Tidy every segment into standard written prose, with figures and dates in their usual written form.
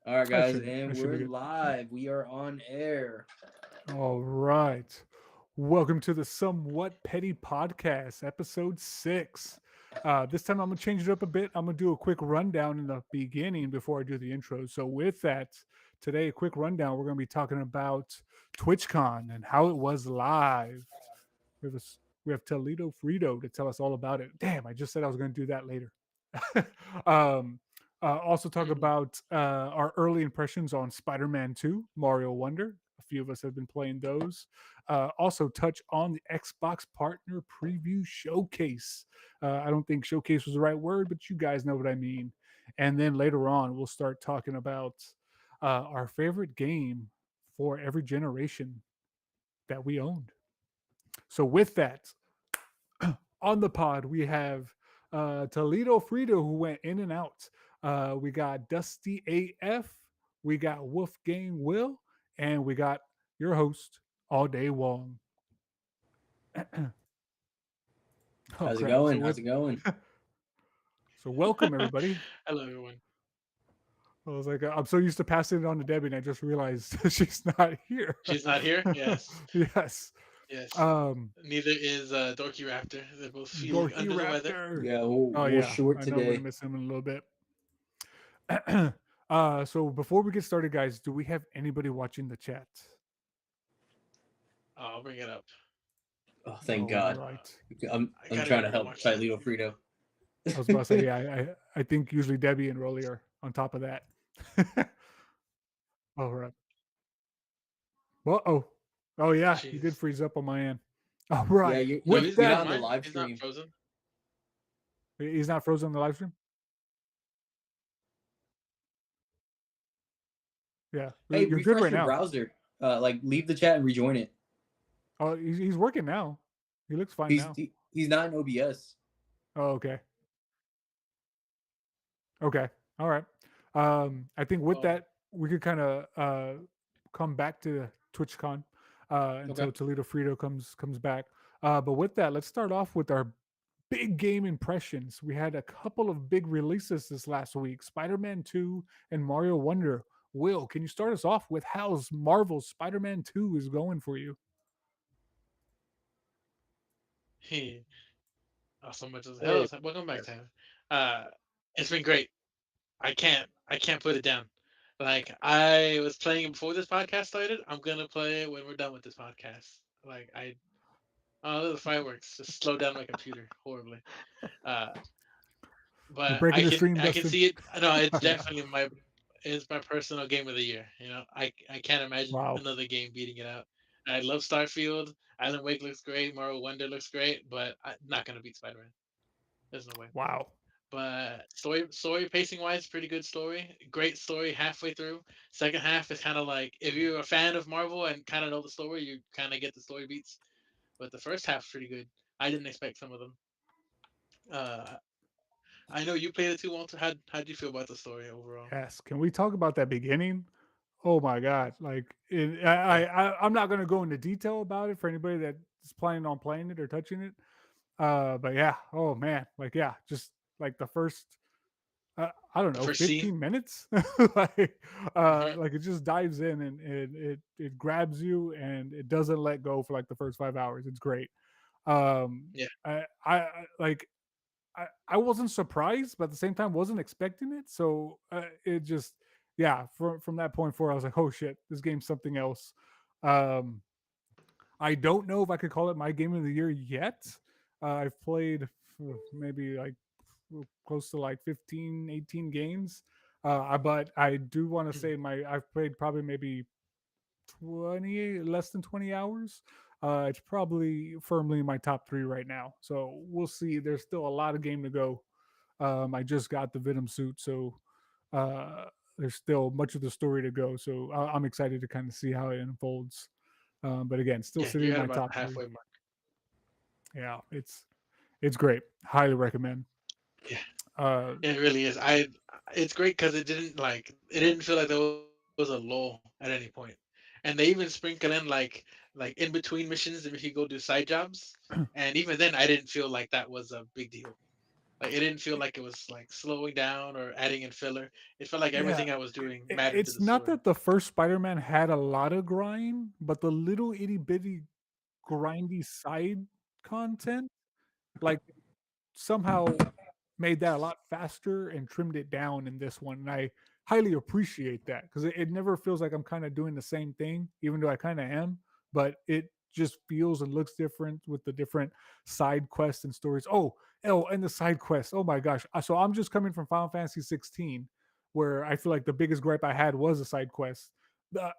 All right, I guys, should I and should we're be good. live. We are on air. All right. Welcome to the Somewhat Petty Podcast, episode 6. This time I'm gonna change it up a bit. I'm gonna do a quick rundown in the beginning before I do the intro. So with that, today a quick rundown. We're gonna be talking about TwitchCon and how it was live. We have we have Toledo Frito to tell us all about it. Damn, I just said I was gonna do that later. um, also talk about our early impressions on Spider-Man 2, Mario Wonder. A few of us have been playing those. Also touch on the Xbox Partner Preview Showcase. I don't think showcase was the right word, but you guys know what I mean. And then later on, we'll start talking about our favorite game for every generation that we owned. So with that, on the pod, we have Toledo Frito, who went in and out. We got Dusty AF, we got Wolfgang Will, and we got your host, All Day Wong. Oh How's it crap! going? How's it going? So welcome everybody. Hello, everyone. I was like, I'm so used to passing it on to Debbie, and I just realized she's not here. She's not here. Yes, Yes. yes. Um, Neither is Dorky Raptor. They're both feeling Dorky under the weather. Raptor. Yeah, Oh we're yeah, short I know I'm gonna today. miss him in a little bit. So before we get started, guys, do we have anybody watching the chat? I'll bring it up. Oh, thank All God. Uh, right. I I'm gotta trying go to and help watch that. Lilo Frito. I was about to say, yeah, I think usually Debbie and Rolly are on top of that. All right. Well, oh yeah, he did Jeez. freeze up on my end. All Yeah, right. No, With you're not that, on the mine. live He's not stream. frozen. he's not frozen on the live stream. Yeah, Hey, you're good refresh right your now. browser. Like leave the chat and rejoin it. Oh, he's working now. He looks fine now. He's not in OBS. Oh, okay. Okay. All right. I think with Oh, that, we could kind of come back to TwitchCon Okay. until Toledo Frito comes back. But with that, let's start off with our big game impressions. We had a couple of big releases this last week: Spider-Man 2 and Mario Wonder. Will, can you start us off with how's Marvel's Spider-Man 2 is going for you? he. Oh, so much as hell. Hey. Welcome back, Tyler. Uh, it's been great. I can't put it down. Like I was playing it before this podcast started. I'm gonna play it when we're done with this podcast. Like I. Oh, the fireworks just slowed down my computer horribly. Uh, You're but breaking I the can stream, I can Dustin. see it. No, it's Oh, yeah. definitely my personal game of the year. I can't imagine Wow. another game beating it out. I love Starfield. Alan Wake looks great. Mario Wonder looks great, but I'm not gonna beat Spider Man. There's no way. Wow. But story pacing wise, pretty good story. Great story halfway through. Second half is kind of like if you're a fan of Marvel and kind of know the story, you kind of get the story beats. But the first half's pretty good. I didn't expect some of them. Uh, I know you played it too, Walter. How'd you feel about the story overall? Yes. Can we talk about that beginning? Oh my god! Like, Yeah. I'm not going to go into detail about it for anybody that is planning on playing it or touching it. But yeah, oh man, like yeah, just like the first, I don't The know, first scene. 15 minutes, Hmm. like it just dives in and it grabs you and it doesn't let go for like the first 5 hours. It's great. Yeah. Like I wasn't surprised, but at the same time wasn't expecting it. So it just yeah, from that point forward, I was like, oh shit, this game's something else. Um, I don't know if I could call it my game of the year yet. I've played maybe like close to like 15, 18 games. But I do want to say I've played probably maybe 20, less than 20 hours. It's probably firmly in my top three right now. So we'll see. There's still a lot of game to go. I just got the Venom suit, so uh, there's still much of the story to go. So I'm excited to kind of see how it unfolds. But again, still Yeah, sitting you're in at my about top the three. halfway mark. Yeah, it's great. Highly recommend. Yeah, Uh, yeah, it really is. It's great because it didn't feel like there was a lull at any point, and they even sprinkle in like in between missions if you go do side jobs, and even then I didn't feel like that was a big deal. Like it didn't feel like it was like slowing down or adding in filler. It felt like Yeah, everything I was doing mattered to it's the not story. that the first Spider-Man had a lot of grind, but the little itty bitty grindy side content, like somehow made that a lot faster and trimmed it down in this one. And I highly appreciate that because it never feels like I'm kind of doing the same thing, even though I kind of am. But it just feels and looks different with the different side quests and stories. And the side quests. Oh my gosh. So I'm just coming from Final Fantasy 16, where I feel like the biggest gripe I had was a side quest. The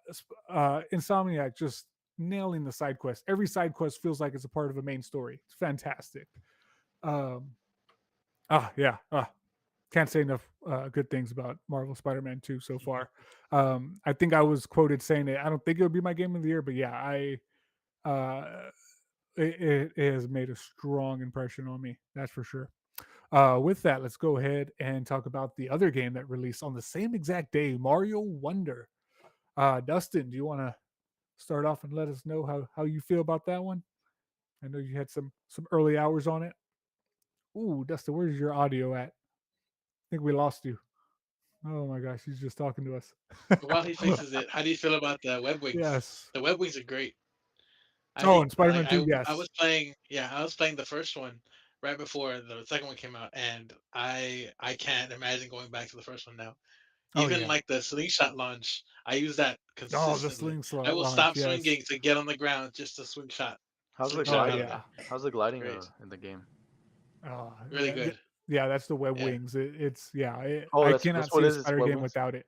Insomniac just nailing the side quest. Every side quest feels like it's a part of a main story. It's fantastic. Um, yeah. Can't say enough good things about Marvel Spider-Man 2 so far. I think I was quoted saying it. I don't think it would be my game of the year, but yeah, uh, it has made a strong impression on me. That's for sure. With that, let's go ahead and talk about the other game that released on the same exact day, Mario Wonder. Dustin, do you want to start off and let us know how you feel about that one? I know you had some early hours on it. Ooh, Dustin, where's your audio at? I think we lost you. Oh my gosh, he's just talking to us. While he fixes it, how do you feel about the web wings? Yes. The web wings are great. I Oh, think and like Spider-Man 2, I yes. was playing I was playing the first one right before the second one came out, and I can't imagine going back to the first one now. Oh Even yeah. like the slingshot launch, I use that Oh, the consistently. sling I slot will launch, stop yes. swinging to get on the ground just to How's the Oh slingshot out of gliding? it. yeah. How's the gliding Great, in the game? really Yeah, good. yeah, that's the web Yeah. wings. It's yeah. Oh, I that's cannot what see it a is. It's Spider web game wings. without it.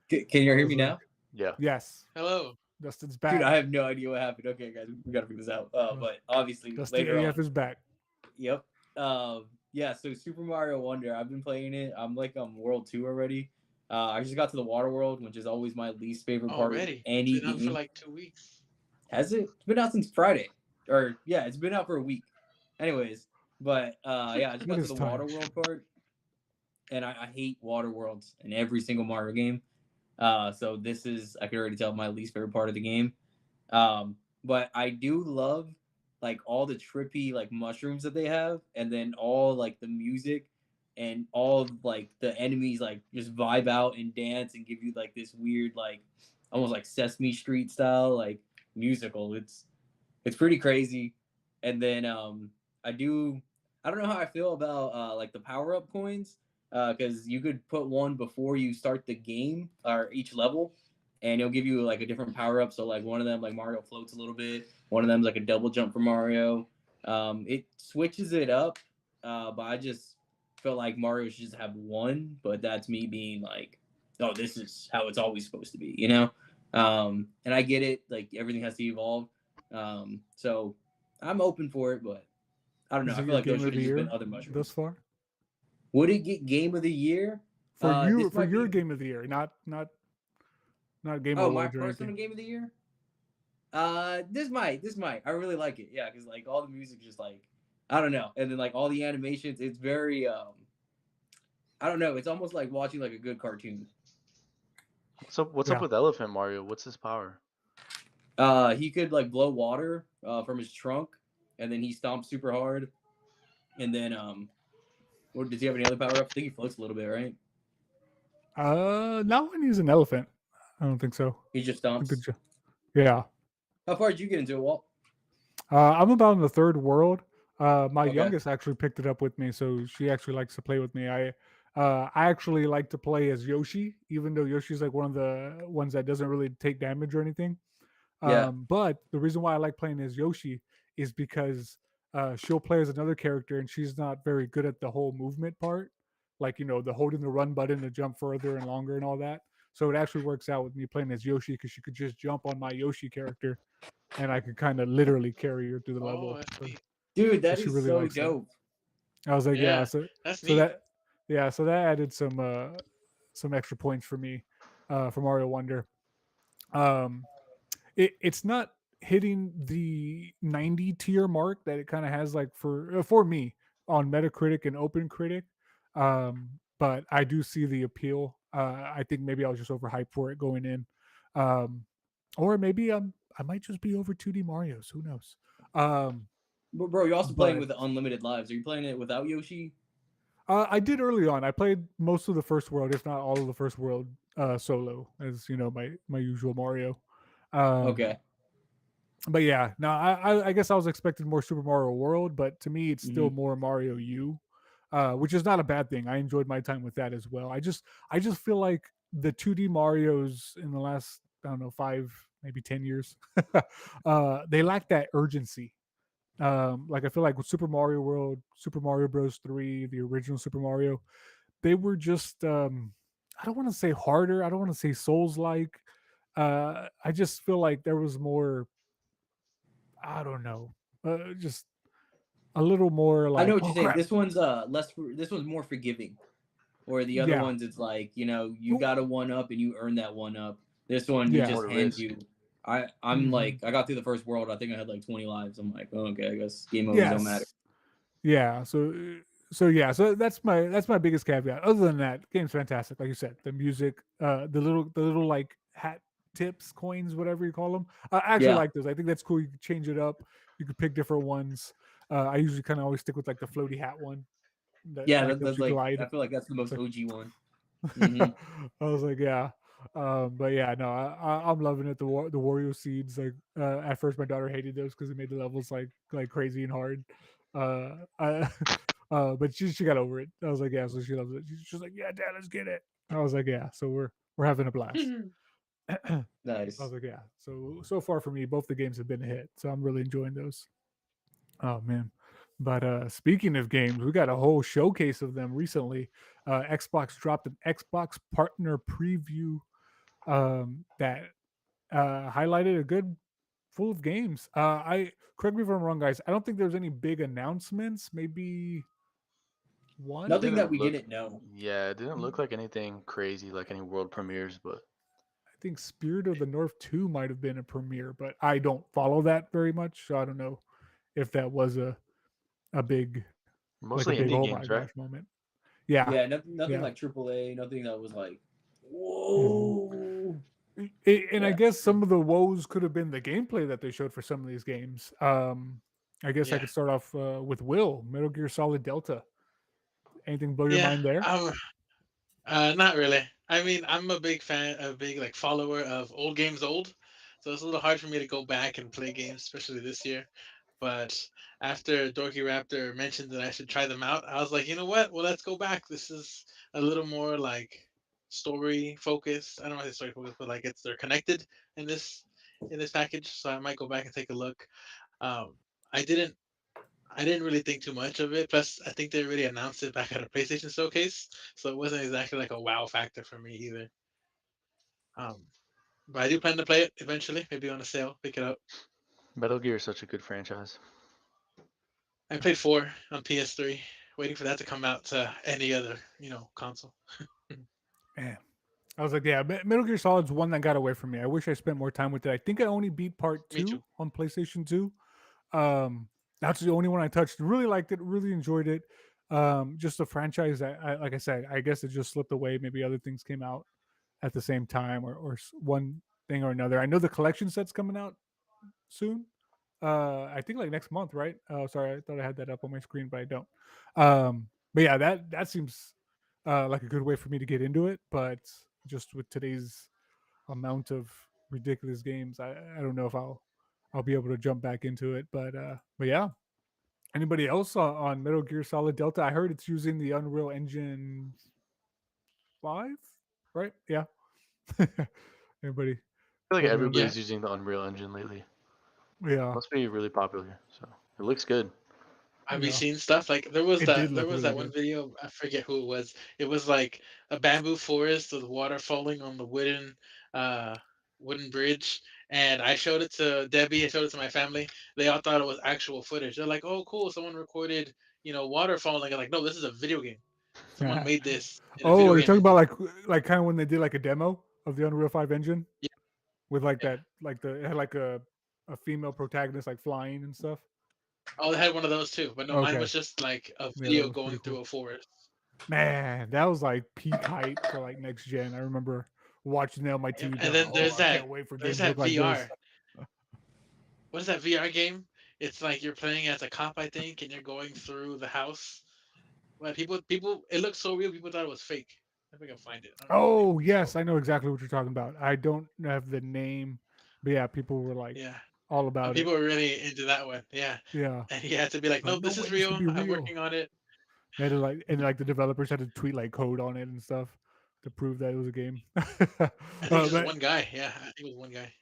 Can you I hear was me like, now? Yeah. yes, Hello. Dustin's Dude, back. I have no idea what happened. Okay, guys, we gotta figure this out. Uh, But obviously Dusty later AF on. is back. Yep. Yeah. So Super Mario Wonder, I've been playing it. I'm like on World 2 already. I just got to the Water World, which is always my least favorite part of Already. It's any been out for game. like 2 weeks. Has it? It's been out since Friday, or yeah, it's been out for a week. Anyways, but yeah, I just What got to is the time? Water World part, and I hate Water Worlds in every single Mario game. So this is, I can already tell, my least favorite part of the game. But I do love like all the trippy like mushrooms that they have, and then all like the music and all like the enemies like just vibe out and dance and give you like this weird like almost like Sesame Street style like musical. It's pretty crazy. And then I don't know how I feel about like the power up coins because you could put one before you start the game or each level, and it'll give you like a different power up. So like one of them like Mario floats a little bit. One of them's like a double jump for Mario. It switches it up, but I just felt like Mario should just have one. But that's me being like, oh, this is how it's always supposed to be, you know. And I get it, like everything has to evolve. So I'm open for it, but I don't know. Is I it feel your like those game should of have the just been year other thus mushrooms. far? Would it get Game of the Year? For you, This for might your be. game of the year, not Game Oh, my Awards or personal anything. Game of the Year. This might. I really like it. Yeah, because like all the music, just like I don't know, and then like all the animations, it's very. I don't know. It's almost like watching like a good cartoon. What's up Yeah. with Elephant Mario? What's his power? He could like blow water from his trunk, and then he stomps super hard, and then what does he have any other power ups? I think he floats a little bit, right? Not when he's an elephant. I don't think so. He just I think stomps. yeah. How far did you get into it, Walt? I'm about in the third world. My Okay. youngest actually picked it up with me, so she actually likes to play with me. I actually like to play as Yoshi, even though Yoshi's like one of the ones that doesn't really take damage or anything. Yeah. But the reason why I like playing as Yoshi is because she'll play as another character, and she's not very good at the whole movement part, like the holding the run button to jump further and longer and all that. So it actually works out with me playing as Yoshi because she could just jump on my Yoshi character and I could kind of literally carry her through the Oh, level. that's neat. Dude, So that she is really so likes that. dope. I was like, yeah, Yeah, so that's so neat. that yeah, so that added some extra points for me for Mario Wonder. Um it's not hitting the 90 tier mark that it kind of has like for me on Metacritic and OpenCritic. But I do see the appeal. I think maybe I was just overhyped for it going in. Um or maybe I might just be over 2D Mario's, who knows. Um But bro, you're also playing But with the unlimited lives. Are you playing it without Yoshi? I did early on. I played most of the first world, if not all of the first world, solo, as you know, my usual Mario. Um, Okay. but yeah, no, I guess I was expecting more Super Mario World, but to me, it's still Hmm. more Mario U, which is not a bad thing. I enjoyed my time with that as well. I just feel like the 2D Mario's in the last, I don't know, 5 maybe 10 years, they lack that urgency. Like I feel like with Super Mario World, Super Mario Bros. 3, the original Super Mario, they were just I don't want to say harder, I don't want to say Souls like. I just feel like there was more, I don't know, just a little more I know like, what oh you're saying. crap, This one's less. This one's more forgiving. Or the other yeah, ones, it's like you oh, got a one up and you earn that one up. This one, it yeah, More just to hands risk. you. I'm hmm like I got through the first world. I think I had like 20 lives. I'm like, oh, okay, I guess game overs don't matter. yes, yeah. So that's my biggest caveat. Other than that, game's fantastic. Like you said, the music, the little like hat tips, coins, whatever you call them. I actually Yeah, like those. I think that's cool. You can change it up. You can pick different ones. I usually kind of always stick with like the floaty hat one that yeah. like helps That's you like I glide. feel like that's the It's most like OG one. Hmm. I was like, yeah. But yeah, no, I'm loving it. The Wario seeds, like at first my daughter hated those because it made the levels like crazy and hard. I, but she got over it. I was like, yeah, so she loves it. She's like, yeah, Dad, let's get it. I was like, yeah, so we're having a blast. I was Nice. like, yeah. So far for me, both the games have been a hit, so I'm really enjoying those. Oh man. But speaking of games, we got a whole showcase of them recently. Xbox dropped an Xbox partner preview that highlighted a good full of games. I correct me if I'm wrong, guys. I don't think there's any big announcements. Maybe It one. Nothing that didn't we look. didn't know. Yeah, it didn't Mm, look like anything crazy, like any world premieres, but I think Spirit of the North 2 might have been a premiere, but I don't follow that very much, so I don't know if that was a big, like a mostly big indie oh my games, right? gosh moment. Yeah, Yeah, nothing yeah. like AAA. Nothing that was like, Mhm. whoa. And I Yeah, guess some of the woes could have been the gameplay that they showed for some of these games. I guess I Yeah, could start off with Will, Metal Gear Solid Delta. Anything blow your yeah. mind there? Not really. I mean, I'm a big fan, a big like follower of old games old, so it's a little hard for me to go back and play games, especially this year. But after Dorky Raptor mentioned that I should try them out, I was like, you know what? Well, let's go back. This is a little more like story focused. I don't know if it's story focused, but like they're connected in this package. So I might go back and take a look. Um, I didn't I didn't really think too much of it. Plus, I think they already announced it back at a PlayStation showcase, so it wasn't exactly like a wow factor for me either. Um, but I do plan to play it eventually, maybe on a sale, pick it up. Metal Gear is such a good franchise. I played 4 on PS3, waiting for that to come out to any other, console. Man, I was like, yeah, Metal Gear Solid's one that got away from me. I wish I spent more time with it. I think I only beat part Me too. two on PlayStation 2. Um, that's the only one I touched. Really liked it, really enjoyed it. Just a franchise that, like I said, I guess it just slipped away. Maybe other things came out at the same time, or one thing or another. I know the collection set's coming out soon. I think like next month, right? Oh, sorry, I thought I had that up on my screen, but I don't. But yeah, that seems like a good way for me to get into it. But just with today's amount of ridiculous games, I don't know if I'll be able to jump back into it. But yeah. Anybody else on Metal Gear Solid Delta? I heard it's using the Unreal Engine 5, right? Yeah. Anybody I feel like help me on Yeah. that? everybody's using the Unreal Engine lately. Yeah. Must be really popular. So it looks good. Have you Yeah. seen stuff like It did there look was really that one good. video, I forget who it was. It was like a bamboo forest with water falling on the uh wooden bridge, and I showed it to Debbie, I showed it to my family. They all thought it was actual footage. They're like, "Oh, cool, someone recorded, water falling." I'm like, "No, this is a video game. Someone made this in a Oh, video you're game talking engine." about like kind of when they did like a demo of the Unreal 5 engine Yeah, with like yeah. that like the it had like a female protagonist like flying and stuff. Oh, they had one of those too, but no, mine Okay. was just like a Yeah, that video was pretty going through cool. a forest. Man, that was like peak height for like next gen. I remember watching that on my Yep. TV being And like, then "Oh, I can't wait for there's games to look that like this." VR. What is that VR game? It's like you're playing as a cop, I think, and you're going through the house. But people, it looks so real. People thought it was fake. If I can find it, I don't know what the name Oh of it's called. yes, I know exactly what you're talking about. I don't have the name, but yeah, people were like Yeah, all about it. people were really into that one. Yeah, Yeah, and he had to be like, no, like no this way, is this could real. be I'm real. working on it. They had to like, and like the developers had to tweet like code on it and stuff to prove that it was a game. I think just But one guy. Yeah, I think it was one guy.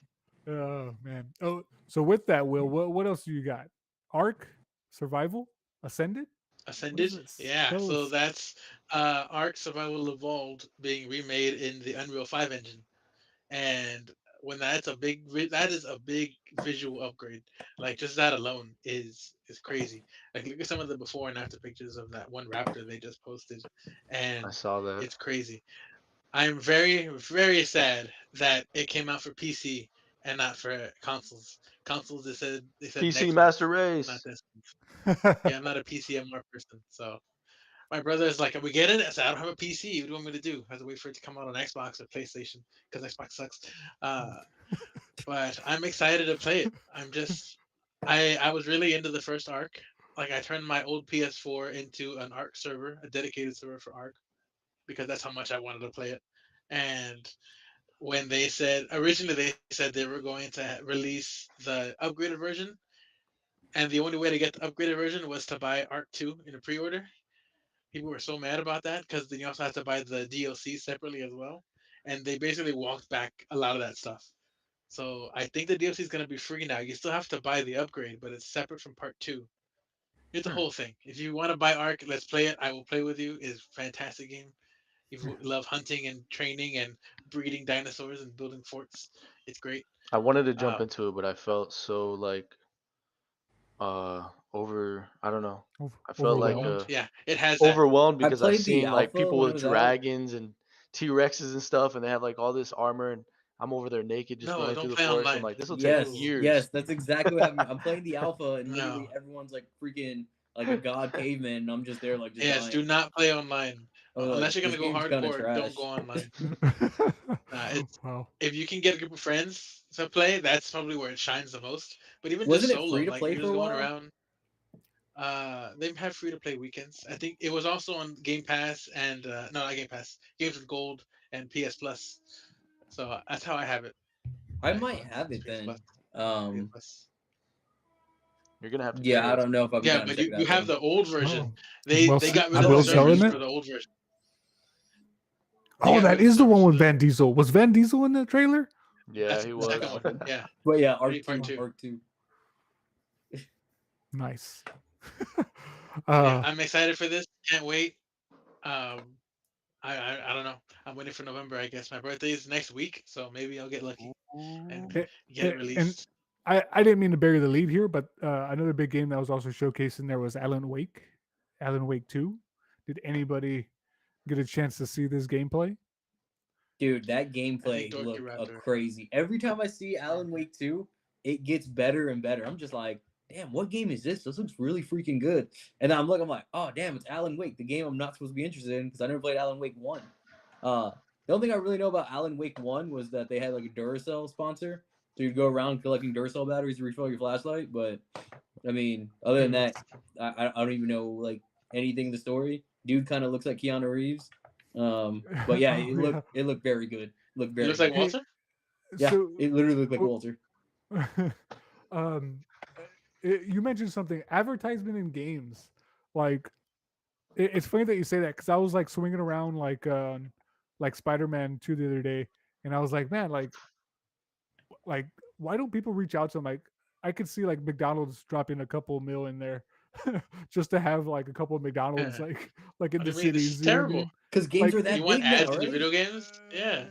oh man. Oh, so with that, Will, what else do you got? Ark, Survival, Ascended. What is Ascended. this? Yeah, so Those. that's Ark Survival Evolved being remade in the Unreal 5 engine, and when that's a that is a big visual upgrade. Like just that alone is crazy. Like look at some of the before and after pictures of that one raptor they just posted, I and saw that. it's crazy. I'm very sad that it came out for PC and not for consoles. Consoles they said PC next month, Master not Race. this month. Yeah, I'm not a PCMR person, so my brother is like, "Are we getting it?" I said, "I don't have a PC. What do you want me to do? I have to wait for it to come out on Xbox or PlayStation because Xbox sucks." Uh, but I'm excited to play it. I was really into the first Arc. Like I turned my old PS4 into an Arc server, a dedicated server for Arc, because that's how much I wanted to play it. And when they said originally they said they were going to release the upgraded version, and the only way to get the upgraded version was to buy Arc 2 in a pre-order. People were so mad about that because then you also have to buy the DLC separately as well, and they basically walked back a lot of that stuff. So I think the DLC is going to be free now. You still have to buy the upgrade, but it's separate from Part 2. It's a Hmm. whole thing. If you want to buy Ark, let's play it. I will play with you. It's a fantastic game. If you love hunting and training and breeding dinosaurs and building forts, it's great. I wanted to jump Uh, into it, but I felt so like over. I don't know. I felt like Overwhelmed. Overwhelmed. Yeah, it has that. overwhelmed I because I've played the seen like alpha people when it with was out. dragons and T Rexes and stuff, and they have like all this armor, and I'm over there naked just No, running through don't the play forest. I'm online. like, this will take Yes, No, years. yes, that's exactly what happened. I'm playing the alpha, and no. literally everyone's like freaking like a god caveman, and I'm just there like just Yes, do dying. not play online I was like, unless you're this gonna go game's kind of hardcore. Don't go trash. online. It's Wow. if you can get a group of friends to play, that's probably where it shines the most. But even just Wasn't it solo, free to like play you're for just a going while? around. They have free to play weekends. I think it was also on Game Pass and no, not Game Pass. Games with Gold and PS Plus. So that's how I have it. I My might Xbox have is it PS Plus. then. PS Um, Plus. You're gonna have to pay yeah, I us. don't know if I'll be Yeah, down to but check you, it you out have though. the old Oh, version. is They Will they got rid is of the Will Oh, selling servers it? for the old version. They Oh, got rid that of the is the servers one for with the Van Diesel. Was Van Diesel in the trailer? Yeah, that's he the second was. one. Yeah, but yeah, ready Arc part two, Oh, two. Arc two. nice. Yeah, uh, I'm excited for this. Can't wait. Um, I don't know. I'm waiting for November. I guess my birthday is next week, so maybe I'll get lucky and Ooh. a- get it and released. I didn't mean to bury the lead here, but another big game that was also showcased in there was Alan Wake, Alan Wake 2. Did anybody get a chance to see this gameplay? Dude, that I think gameplay Dorky looked Raptor. crazy. Every time I see Yeah. Alan Wake 2, it gets better and better. I'm just like, damn, what game is this? This looks really freaking good. And then I'm like, oh damn, it's Alan Wake, the game I'm not supposed to be interested in because I never played Alan Wake 1. Uh the only thing I really know about Alan Wake 1 was that they had like a Duracell sponsor. So you'd go around collecting Duracell batteries to refill your flashlight. But I mean, other than Yeah. that, I don't even know like anything in the story. Dude kind of looks like Keanu Reeves. But yeah, Oh yeah. it looked very good. Looked He very looks like good. Hey, Walter. Yeah, so it literally looked like w- Walter. um, you mentioned something advertisement in games. Like it's funny that you say that because I was like swinging around like Spider-Man 2 the other day, and I was like, man, like why don't people reach out to them? Like I could see like McDonald's dropping a couple mil in there just to have like a couple of McDonald's Yeah. like in What do the you mean? This is cities. You know what I terrible. mean? Because games Like are it, You that want big now, ads in your right? video games? Yeah,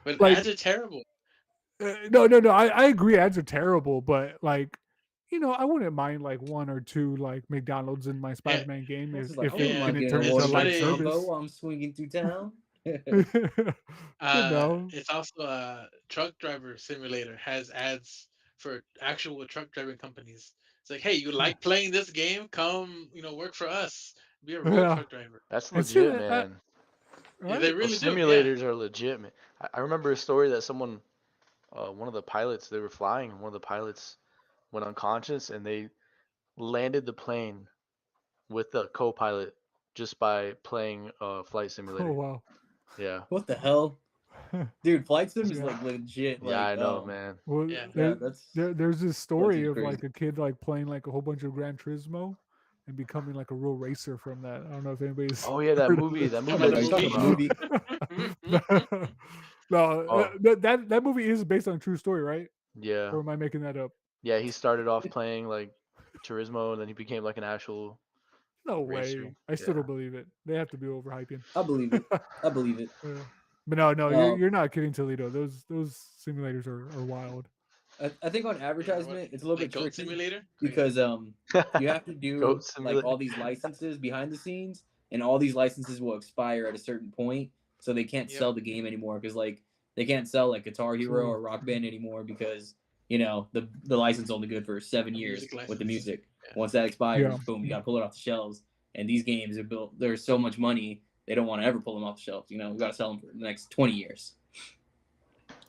but like ads are terrible. no. I agree. Ads are terrible, but like. You know, I wouldn't mind like one or two like McDonald's in my Yeah, Spider-Man game I was just like, I if yeah, it wouldn't yeah. mind didn't getting a turn It's into a Whataburger live funny. service. combo while I'm swinging through town. You know, It's also a truck driver simulator has ads for actual truck driving companies. It's like, hey, you like playing this game? Come, work for us. Be a real yeah. truck driver. That's And legit, still, man. Yeah, they right? Those really do. Yeah. simulators are legit, man. I remember a story that someone, one of the pilots, they were flying, and one of the pilots went unconscious, and they landed the plane with the co-pilot just by playing Flight Oh Simulator. wow. Yeah. What the hell, dude? Flight Sim is Yeah. like legit. Yeah, Like, I know, man. Well, Yeah. yeah, that's there's this Flight story Sim's of like crazy. a kid like playing like a whole bunch of Gran Turismo and becoming like a real racer from that. I don't know if anybody's Oh yeah, that heard of movie. this. That Oh movie my Oh, that the god, you just talking came about movie. out. the movie? No, Oh that movie is based on a true story, right? yeah, Or am I making that up? yeah. He started off playing like Turismo, and then he became like an actual No racer. way. I still Yeah. don't believe it. They have to be overhyping. I believe it. I believe it. Yeah. But no, Uh, you're not kidding, Toledo. Those simulators are wild. I think on Yeah, or what? advertisement it's a little Like bit Goat tricky Simulator? Crazy. because you have to do Goat like Simulator. all these licenses behind the scenes, and all these licenses will expire at a certain point, so they can't Yep. sell the game anymore because like they can't sell like Guitar Hero True. or Rock Band anymore because the license is only good for 7 years Music with the license. music. Yeah. Once that expires, Yeah. boom, you gotta pull it off the shelves. And these games are built. There's so much money they don't want to ever pull them off the shelves. You know, we gotta sell them for the next 20 years.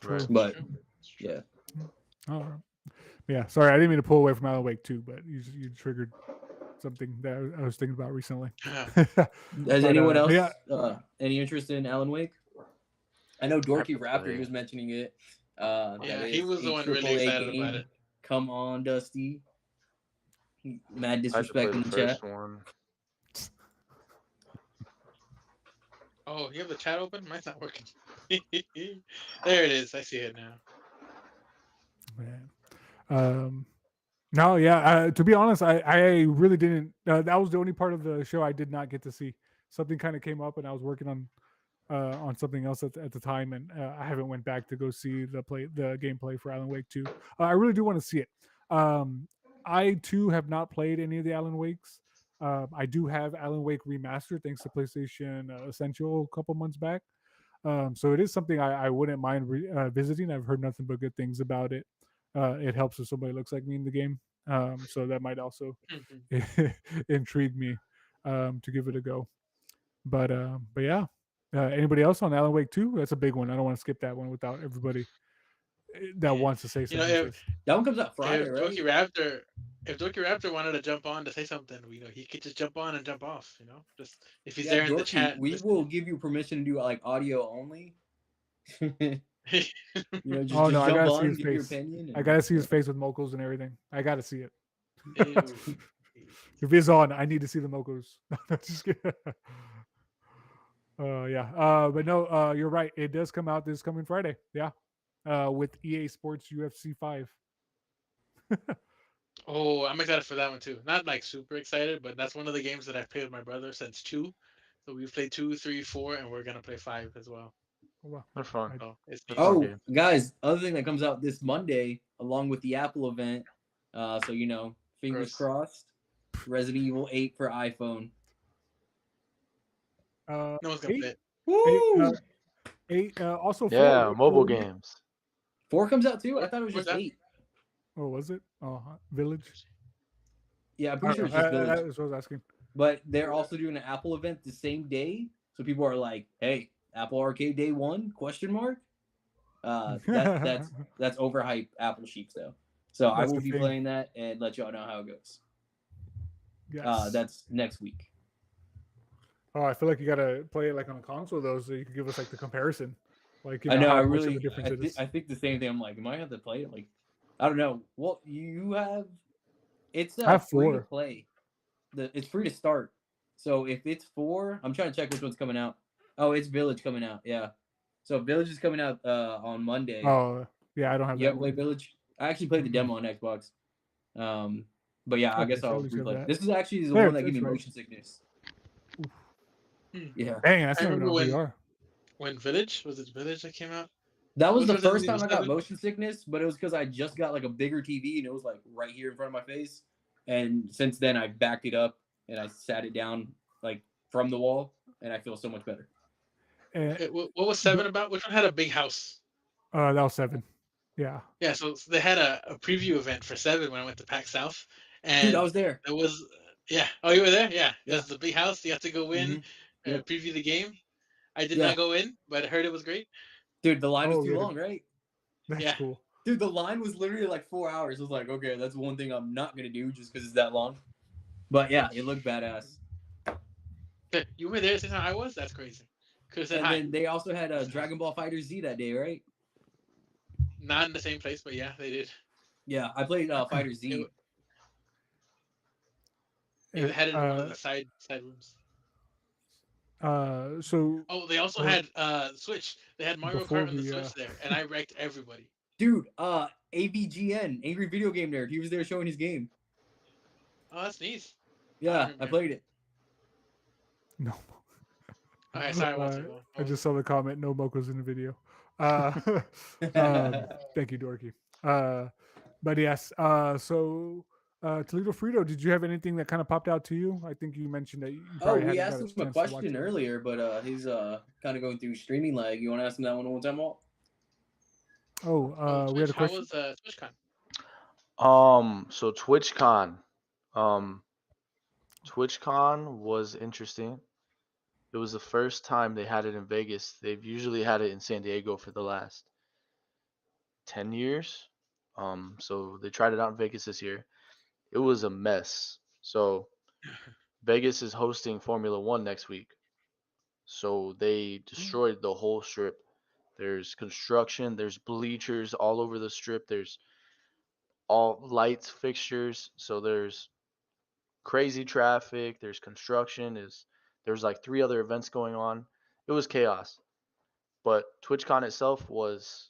True. Right. But It's true. yeah, All right. Yeah. Sorry, I didn't mean to pull away from Alan Wake 2, but you triggered something that I was thinking about recently. has anyone But else yeah, any interest in Alan Wake? I know I have Dorky to Raptor. play. He was mentioning it. That Yeah, he is was the a one really triple A excited about game. it. Come on, Dusty. Mad I had to play disrespect the in the chat. first one. Oh, you have the chat open? Mine's not working. There it is. I see it now. man. No, yeah. To be honest, I really didn't. That was the only part of the show I did not get to see. Something kind of came up, and I was working on something else at the time, and I haven't went back to go see the gameplay for Alan Wake 2. I really do want to see it. I too have not played any of the Alan Wakes. I do have Alan Wake Remastered thanks to PlayStation Essential a couple months back. So it is something I wouldn't mind visiting. I've heard nothing but good things about it. It helps if somebody looks like me in the game. So that might also intrigue me to give it a go. But yeah. Anybody else on Alan Wake 2? That's a big one. I don't want to skip that one without everybody that Yeah. wants to say You know, something. That one comes out Friday, if right? Dorky Raptor wanted to jump on to say something, he could just jump on and jump off. Just if he's Yeah, there in the Dorky, chat we will listening. give you permission to do like audio only. Just Oh no, I jump gotta see on, his give your face. opinion. I gotta see his face with mocos and everything. I gotta see it. Ew. If it's on, I need to see the mocos. Just kidding. Yeah. But no, you're right. It does come out this coming Friday. Yeah. With EA Sports UFC 5. Oh, I'm excited for that one too. Not like super excited, but that's one of the games that I've played with my brother since 2. So we've played 2, 3, 4, and we're gonna play 5 as well. Oh, wow. They're fun. So it's They're neat. fun Oh, games. guys, other thing that comes out this Monday along with the Apple event. So fingers Gross. crossed. Resident Evil 8 for iPhone. No one's gonna play 8, it. Woo! 8. Also 4. Yeah, right? mobile 4. games. 4 comes out too. I thought it was Where's just that? 8. Oh, was it? Oh, Village. Yeah, I'm I pretty don't sure know. it's just Village. That's what I was asking. But they're also doing an Apple event the same day, so people are like, "Hey, Apple Arcade Day 1?" Question mark. That's overhyped Apple sheeps though. So I That's will the be thing. playing that and let y'all know how it goes. Yes. That's next week. Oh, I feel like you gotta play it like on a console though, so you can give us like the comparison, like I know. how I much of a really. difference it is. I think the same thing. I'm like, am I gonna have to play it? Like, I don't know. Well, you have. It's I have free to 4. play. It's free to start. So if it's 4, I'm trying to check which one's coming out. Oh, it's Village coming out. Yeah. So Village is coming out on Monday. Oh, yeah, I don't have You that haven't played one. Village? I actually played the demo on Xbox. But yeah, I Okay, guess so at I'll least you have replay. that. This is actually the There, one that gave me that's right. motion sickness. Hmm. Yeah. Dang, that's I not even remember on VR. when Village was it Village that came out? That was Was the Resident first Evil time I got 7? motion sickness, but it was because I just got like a bigger TV and it was like right here in front of my face. And since then, I backed it up and I sat it down like from the wall, and I feel so much better. And What was 7 about? Which one had a big house? that was 7. Yeah. Yeah, so they had a preview event for 7 when I went to PAX South, Dude, I and was there. there was yeah. Oh, you were there? Yeah. Yeah. There's the big house. You have to go in, Mm-hmm. Yep. preview the game. I did Yeah. not go in, but I heard it was great. Dude, the line was Oh, too yeah. long, right? That's Yeah. cool. Dude, the line was literally like 4 hours. I was like, okay, that's one thing I'm not gonna do just because it's that long. But yeah, it looked badass. You were there the same time I was. That's crazy. Could have said And hi. then they also had Dragon Ball Fighter Z that day, right? Not in the same place, but yeah, they did. Yeah, I played Fighter It, Z. yeah, they Uh, had it in one of the uh, side rooms. so Oh, they also uh, had Switch. They had Mario before Kart on the we Switch there, and I wrecked everybody. Dude, AVGN, Angry Video Game Nerd, he was there showing his game. Oh, that's neat. I don't Yeah, I remember him. played it. no, Okay, sorry, uh, Walter. What I was just it? saw the comment. No Moco's in the video. Uh, thank you, Dorky. But yes, so Toledo Frito, did you have anything that kind of popped out to you? I think you mentioned that you Oh, probably we hadn't asked got a him a chance to watch question it. earlier, but he's kind of going through streaming lag. You want to ask him that one time, Walt? Oh, Oh, we had a Twitch. How question. was TwitchCon? So TwitchCon, um, TwitchCon was interesting. It was the first time they had it in Vegas. They've usually had it in San Diego for the last 10 years. So they tried it out in Vegas this year. It was a mess. So Vegas is hosting Formula One next week. So they destroyed the whole strip. There's construction, there's bleachers all over the strip, there's all lights, fixtures. So there's crazy traffic, there's construction, there's like three other events going on. It was chaos. But TwitchCon itself was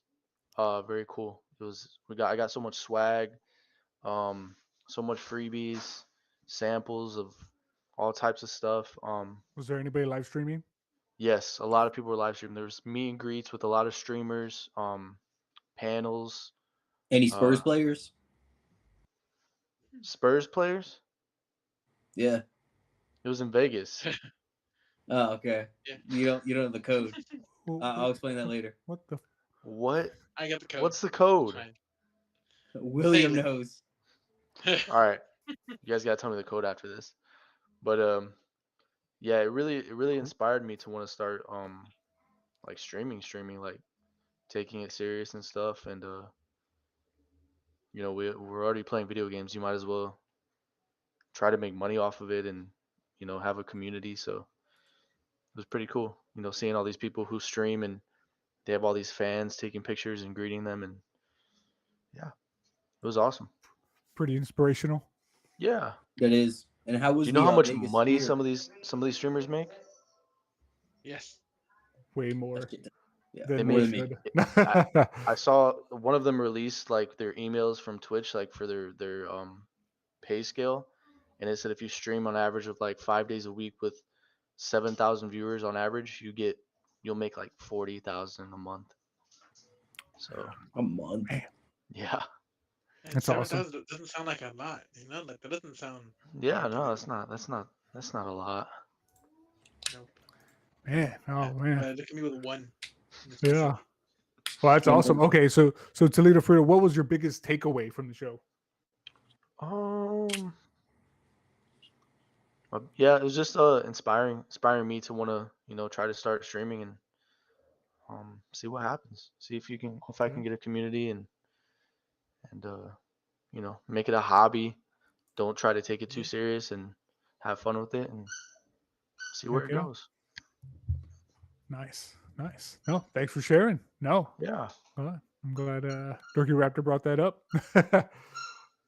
very cool. I got so much swag, um, so much freebies, samples of all types of stuff. Was there anybody live streaming? Yes, a lot of people were live streaming. There was meet and greets with a lot of streamers, panels, Any uh, Spurs players? Spurs players. Yeah. It was in Vegas. Oh, okay. Yeah, You don't know the code. I'll Wait, explain that later. what the? What? I got the code. What's the It's code? fine. Say William it. knows. All right, you guys gotta tell me the code after this. But yeah, it really inspired me to want to start like streaming, like taking it serious and stuff. And we're already playing video games. You might as well try to make money off of it and have a community. So it was pretty cool. Seeing all these people who stream and they have all these fans taking pictures and greeting them, and yeah, it was awesome. Pretty inspirational. Yeah. That is. And how Do was you know the how much Vegas money Sphere? some of these streamers make? Yes. Way That more shit. Yeah, They than more they make than me. should. I, I saw one of them released like their emails from Twitch, like for their pay scale, and it said if you stream on average of like 5 days a week with 7,000 viewers on average, you'll make like 40,000 a month. So A month. Man, yeah, And that's awesome. 7,000 doesn't sound like a lot. Like that doesn't sound yeah, bad to no, me. that's not a lot. Nope. Man, Yeah. oh man, Look at me with one in this yeah. PC. Well, that's And, awesome. and Okay, so Toledo Frito, what was your biggest takeaway from the show? Um, yeah, it was just inspiring me to want to try to start streaming and see what happens. See if I can Yeah, get a community and make it a hobby. Don't try to take it too Mhm. serious and have fun with it and see where heck it yeah. goes. Nice, nice. No, thanks for sharing. No, Yeah. I'm glad Dorky Raptor brought that up.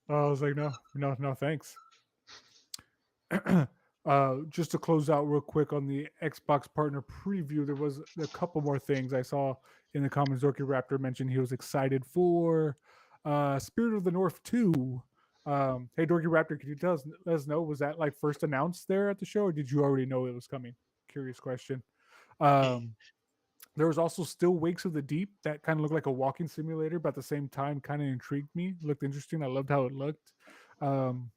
I was like, no, thanks. Just to close out real quick on the Xbox partner preview, there was a couple more things I saw in the comments. Dorky Raptor mentioned he was excited for Spirit of the North 2. Hey, Dorky Raptor, could you let us know, was that like first announced there at the show, or did you already know it was coming? Curious question. Um, there was also Still Wakes of the Deep that kind of looked like a walking simulator, but at the same time kind of intrigued me. Looked interesting. I loved how it looked. Um,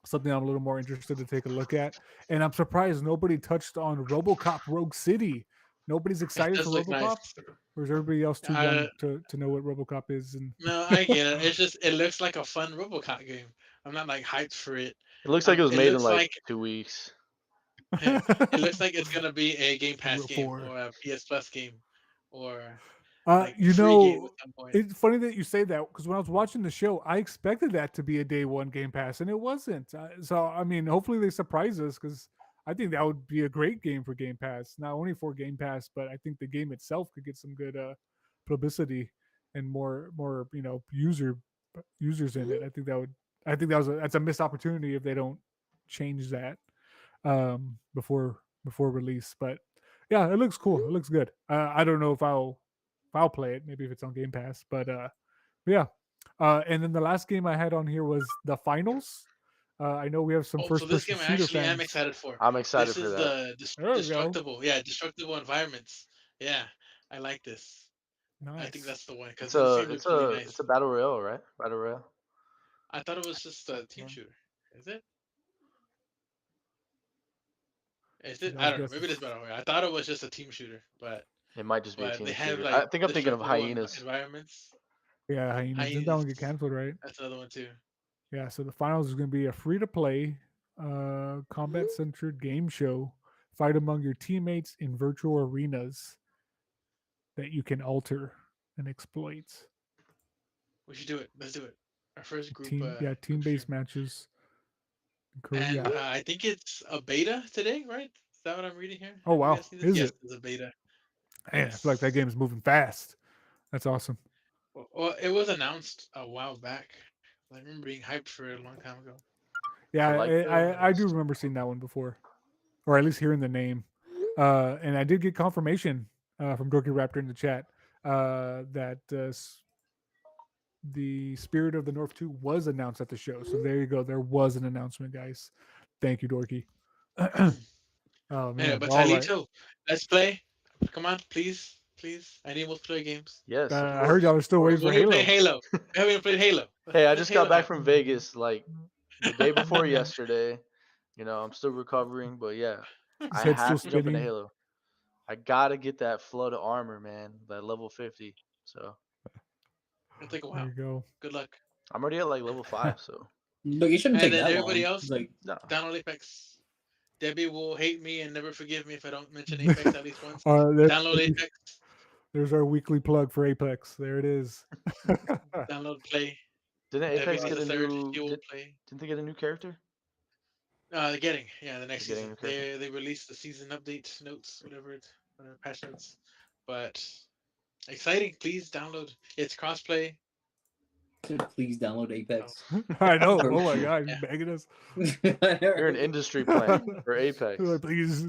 Something I'm a little more interested to take a look at. And I'm surprised nobody touched on RoboCop Rogue City. Nobody's It excited for does look RoboCop, nice. or is everybody else too Uh, young to know what RoboCop is? And no, I get it. It's just it looks like a fun RoboCop game. I'm not like hyped for it. It looks like it was It made in looks like like 2 weeks. it looks like it's gonna be a Game Pass game for or a PS Plus game or like you free game know, at some point. it's funny that you say that because when I was watching the show, I expected that to be a day one Game Pass, and it wasn't. So I mean, hopefully they surprise us because I think that would be a great game for Game Pass. Not only for Game Pass, but I think the game itself could get some good publicity and more users in it. I think that would. I think that's a missed opportunity if they don't change that before release. But yeah, it looks cool. It looks good. I don't know if I'll play it. Maybe if it's on Game Pass. But yeah. And then the last game I had on here was the finals. I know we have some Oh, so first this person game I shooter actually am fans. excited for. I'm excited This for is that. the There we go. destructible environments. Yeah, I like this. I think Nice. that's the one It's because this a game it's looks really a it's nice. a battle royale, right? Battle royale. I thought it was just a team Yeah. shooter. Is it? Is See, it? I I was don't know. guessing. Maybe it is Battle Royale. I thought it was just a team shooter, It might just be a but they team have shooter. like I think I'm thinking of destructible hyenas. environments. Yeah, hyenas. Didn't that one Hyenas. get canceled, right? That's another one too. Yeah. So the finals is going to be a free to play, combat centered game show. Fight among your teammates in virtual arenas that you can alter and exploit. We should do it. Let's do it. Our first Team group stream. based matches. And Yeah. I think it's a beta today, right? Is that what I'm reading here? Oh Have you wow, guys seen this? is Yes, it? it's a beta. Man, I feel like that Yes. game is moving fast. That's awesome. Well, it was announced a while back. I remember being hyped for it a long time ago. Yeah, I like I do those. remember seeing that one before, or at least hearing the name. And I did get confirmation from Dorky Raptor in the chat that the Spirit of the North 2 was announced at the show. So there you go. There was an announcement, guys. Thank you, Dorky. Oh Yeah, man. but All right. Talito, let's play. Come on, please, please. I need multiplayer games. Yes, of I heard course. y'all are still waiting We for need to play Halo. Halo. We haven't even played Halo. Hey, I When's just got Halo back happen? from Vegas like the day before yesterday. I'm still recovering, but yeah, His I head's still have to jump into spinning. Halo. I gotta get that flood of armor, man, that level 50. So It'll take a There while. you go. Good luck. I'm already at like level 5. So Look, it shouldn't And take then that everybody long. else, It's like, no, download Apex. Debbie will hate me and never forgive me if I don't mention Apex at least once. There- Download Apex. there's our weekly plug for Apex. There it is. Download Play. didn't Debbie Apex needs get a a third. new? She will play. Didn't they get a new character? They're getting the next They're getting a season. new character. They released the season update notes, whatever patch notes. But exciting! Please download. It's crossplay. please download So Apex. I know. For Oh my real. god, yeah, he's begging us. You're an industry plant for Apex. Like, please,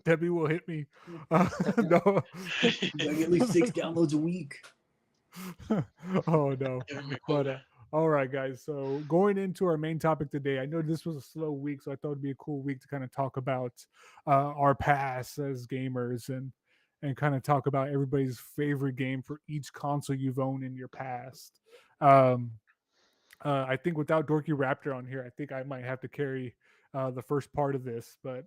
Debbie will hit me. No. Like at least 6 downloads a week. Oh no. giving me But quota. all right, guys. So going into our main topic today, I know this was a slow week, so I thought it'd be a cool week to kind of talk about our past as gamers and kind of talk about everybody's favorite game for each console you've owned in your past. Um, I think without Dorky Raptor on here, I think I might have to carry the first part of this. But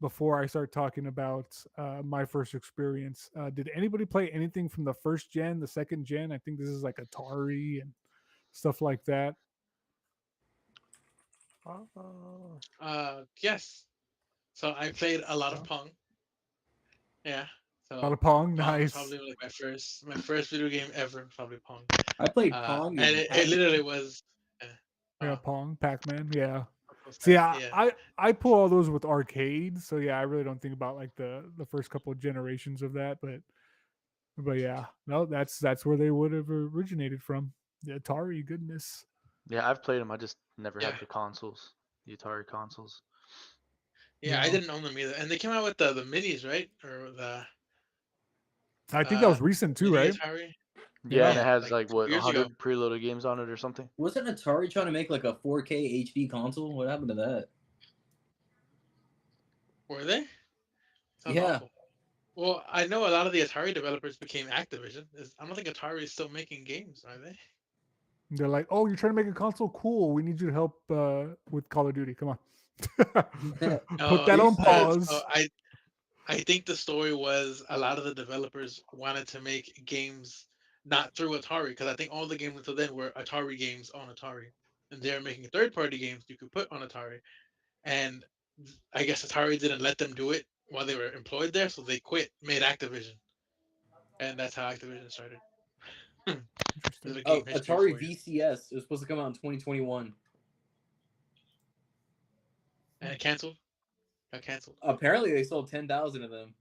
before I start talking about my first experience, did anybody play anything from the first gen, the second gen? I think this is like Atari and stuff like that. Oh, Yes. So I played a lot of A Pong. Yeah. lot So of Pong, Pong was nice. probably like my first video game ever. Was probably Pong. I played Pong And and it Pac-Man. literally was. Yeah, Uh, Pong, Pac Man, yeah. what's See, that? I, Yeah. I I pull all those with arcades, so yeah, I really don't think about like the first couple of generations of that, but yeah, no, that's where they would have originated from. The Atari, goodness. yeah, I've played them. I just never Yeah. had the consoles, the Atari consoles. Yeah. I Yeah, didn't own them either. And they came out with the minis, right? Or the I think that was recent too, mini right? Atari. Yeah, and Yeah, it Yeah. has Like like two what years ago. 100 preloaded games on it or something. Wasn't Atari trying to make like a 4K HD console? What happened to that? Were they? Sounds Yeah. awful. Well, I know a lot of the Atari developers became Activision. I don't think Atari is still making games, are they? they're like, oh, you're trying to make a console, cool. We need you to help with Call of Duty. Come on, put No, that on so pause. I think the story was a lot of the developers wanted to make games not through Atari because I think all the games until then were Atari games on Atari, and they're making third-party games you could put on Atari. And I guess Atari didn't let them do it while they were employed there, so they quit, made Activision, and that's how Activision started. There's Interesting. a Oh, game history Atari for you, VCS. It was supposed to come out in 2021. and it canceled. got canceled. Apparently, they sold 10,000 of them.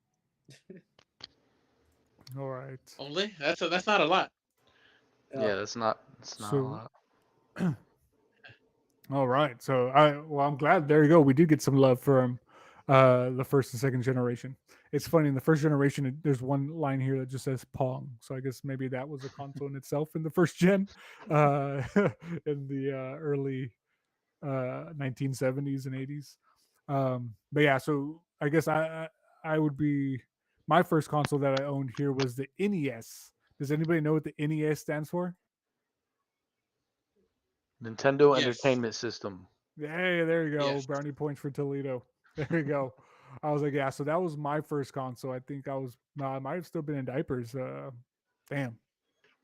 All right. Only that's not a lot. Yeah, Uh, it's not a So, lot. all right. So I'm glad. There you go. We did get some love from the first and second generation. It's funny in the first generation. There's one line here that just says Pong. So I guess maybe that was a console in itself in the first gen, uh, in the early 1970s and 80s. But yeah, so I guess I would be my first console that I owned here was the NES. Does anybody know what the NES stands for? Nintendo Yes. Entertainment System. Hey, there you go. Yes. Brownie points for Toledo. There you go. I was like, yeah. So that was my first console. I think I was. No, I might have still been in diapers. Damn.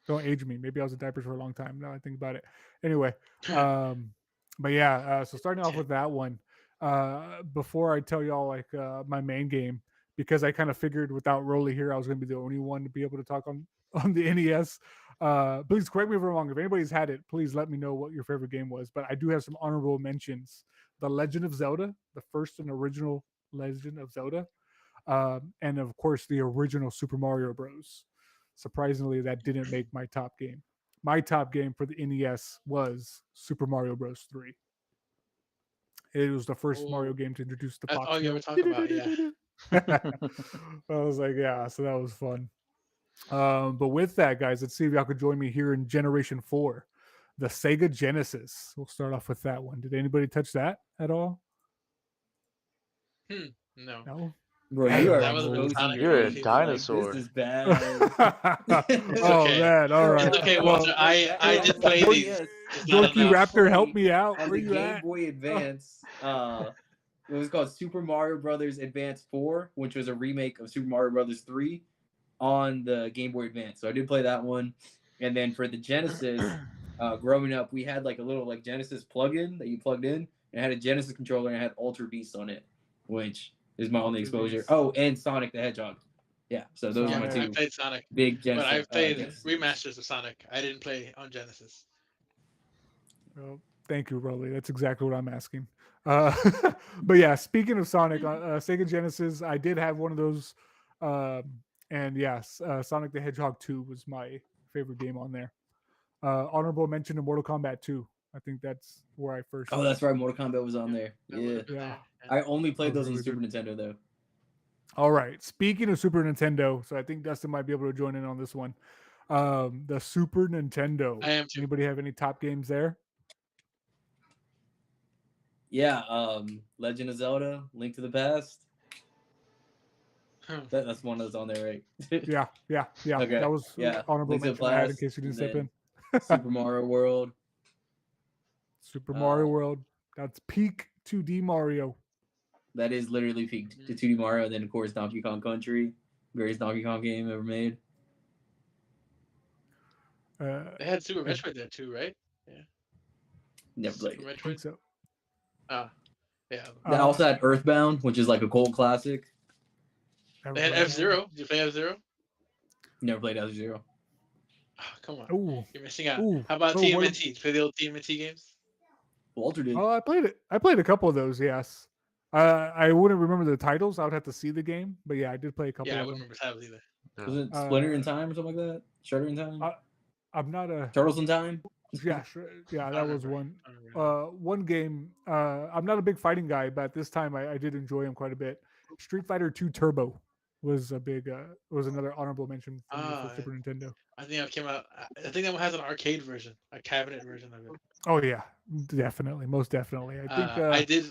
Don't age me. Maybe I was in diapers for a long time. Now I think about it. Anyway, um, but yeah. So starting off with that one. Before I tell y'all like my main game, because I kind of figured without Rolly here, I was going to be the only one to be able to talk on on the NES. Please correct me if I'm wrong. If anybody's had it, please let me know what your favorite game was. But I do have some honorable mentions: The Legend of Zelda, the first and original Legend of Zelda, and of course the original Super Mario Bros. Surprisingly, that didn't make my top game. My top game for the NES was Super Mario Bros. 3. It was the first Mario Oh, game to introduce the that's pop all you ever skill. talk about. Yeah. I was like, yeah, so that was fun. But with that, guys, let's see if y'all could join me here in Generation 4, the Sega Genesis. We'll start off with that one. Did anybody touch that at all? No. No? bro, you are That Damn, wasn't really Rolly. exposing Sonic your for You're me. a age. Like, this dinosaur. is bad. It's Oh, okay. man. All It's right. okay, Well, Walter. Like I on did the play these. NES, It's not Dorky I enough. Raptor, help played me out. on Where the you Game at? Boy Oh. Advance. It was called Super Mario Brothers Advance 4, which was a remake of Super Mario Brothers 3 on the Game Boy Advance. So I did play that one. And then for the Genesis, growing up, we had like a little like Genesis plug-in that you plugged in, and it had a Genesis controller and it had Alter Beast on it, which is my only Alter exposure. Beast. Oh, and Sonic the Hedgehog. Yeah, so those are my Yeah, I Sonic. two played Sonic, big but Genesis I've played Genesis games. remasters of Sonic. I didn't play on Genesis. Well, thank you, Rolly. That's exactly what I'm asking. Uh, but yeah, speaking of Sonic, Sega Genesis, I did have one of those. And yes, Sonic the Hedgehog 2 was my favorite game on there. Honorable mention to Mortal Kombat 2. I think that's where I first. Oh, that's right. Mortal Kombat was on Yeah, there. that would Yeah, have been Yeah, there. Yeah. I only that played was those on really Super good. Nintendo though. All right. Speaking of Super Nintendo, so I think Dustin might be able to join in on this one. The Super Nintendo. I am too. Anybody have any top games there? Yeah, Legend of Zelda, Link to the Past. Hmm. That's one that's on there, right? Yeah, yeah, yeah. That Okay, was yeah, honorable Link to the mention I had in Past, case you didn't and step then in. Super Mario World. Super Mario Uh, World. That's peak 2D Mario. that is literally peaked to Mhm. 2D Mario. And then of course Donkey Kong Country, greatest Donkey Kong game ever made. They had Super I Metroid there too, right? Yeah, Never played Super it. think Metroid. so. Ah, yeah. They Uh, also had Earthbound, which is like a cult classic. Never They had played F that one. Zero. Did you play F Zero? Never played F Zero. Oh, come on, Ooh, you're missing out. ooh. How about Oh, what? TMNT? Did you play the old TMNT games? Walter did. Oh, I played it. I played a couple of those. Yes. I wouldn't remember the titles. I would have to see the game, but yeah, I did play a Yeah, couple I of wouldn't them. remember titles either. Was Yeah. it Splinter in Uh, Time or something like that? Shredder in Time? I, I'm not a Turtles in Time? yeah, yeah, I that don't was remember. one. I don't remember. One game. I'm not a big fighting guy, but at this time I did enjoy him quite a bit. Street Fighter 2 Turbo was a big. Was another honorable mention for me for Ah, Super Nintendo. I think it came out. I think that one has an arcade version, a cabinet version of it. Oh yeah, definitely, most definitely. I did.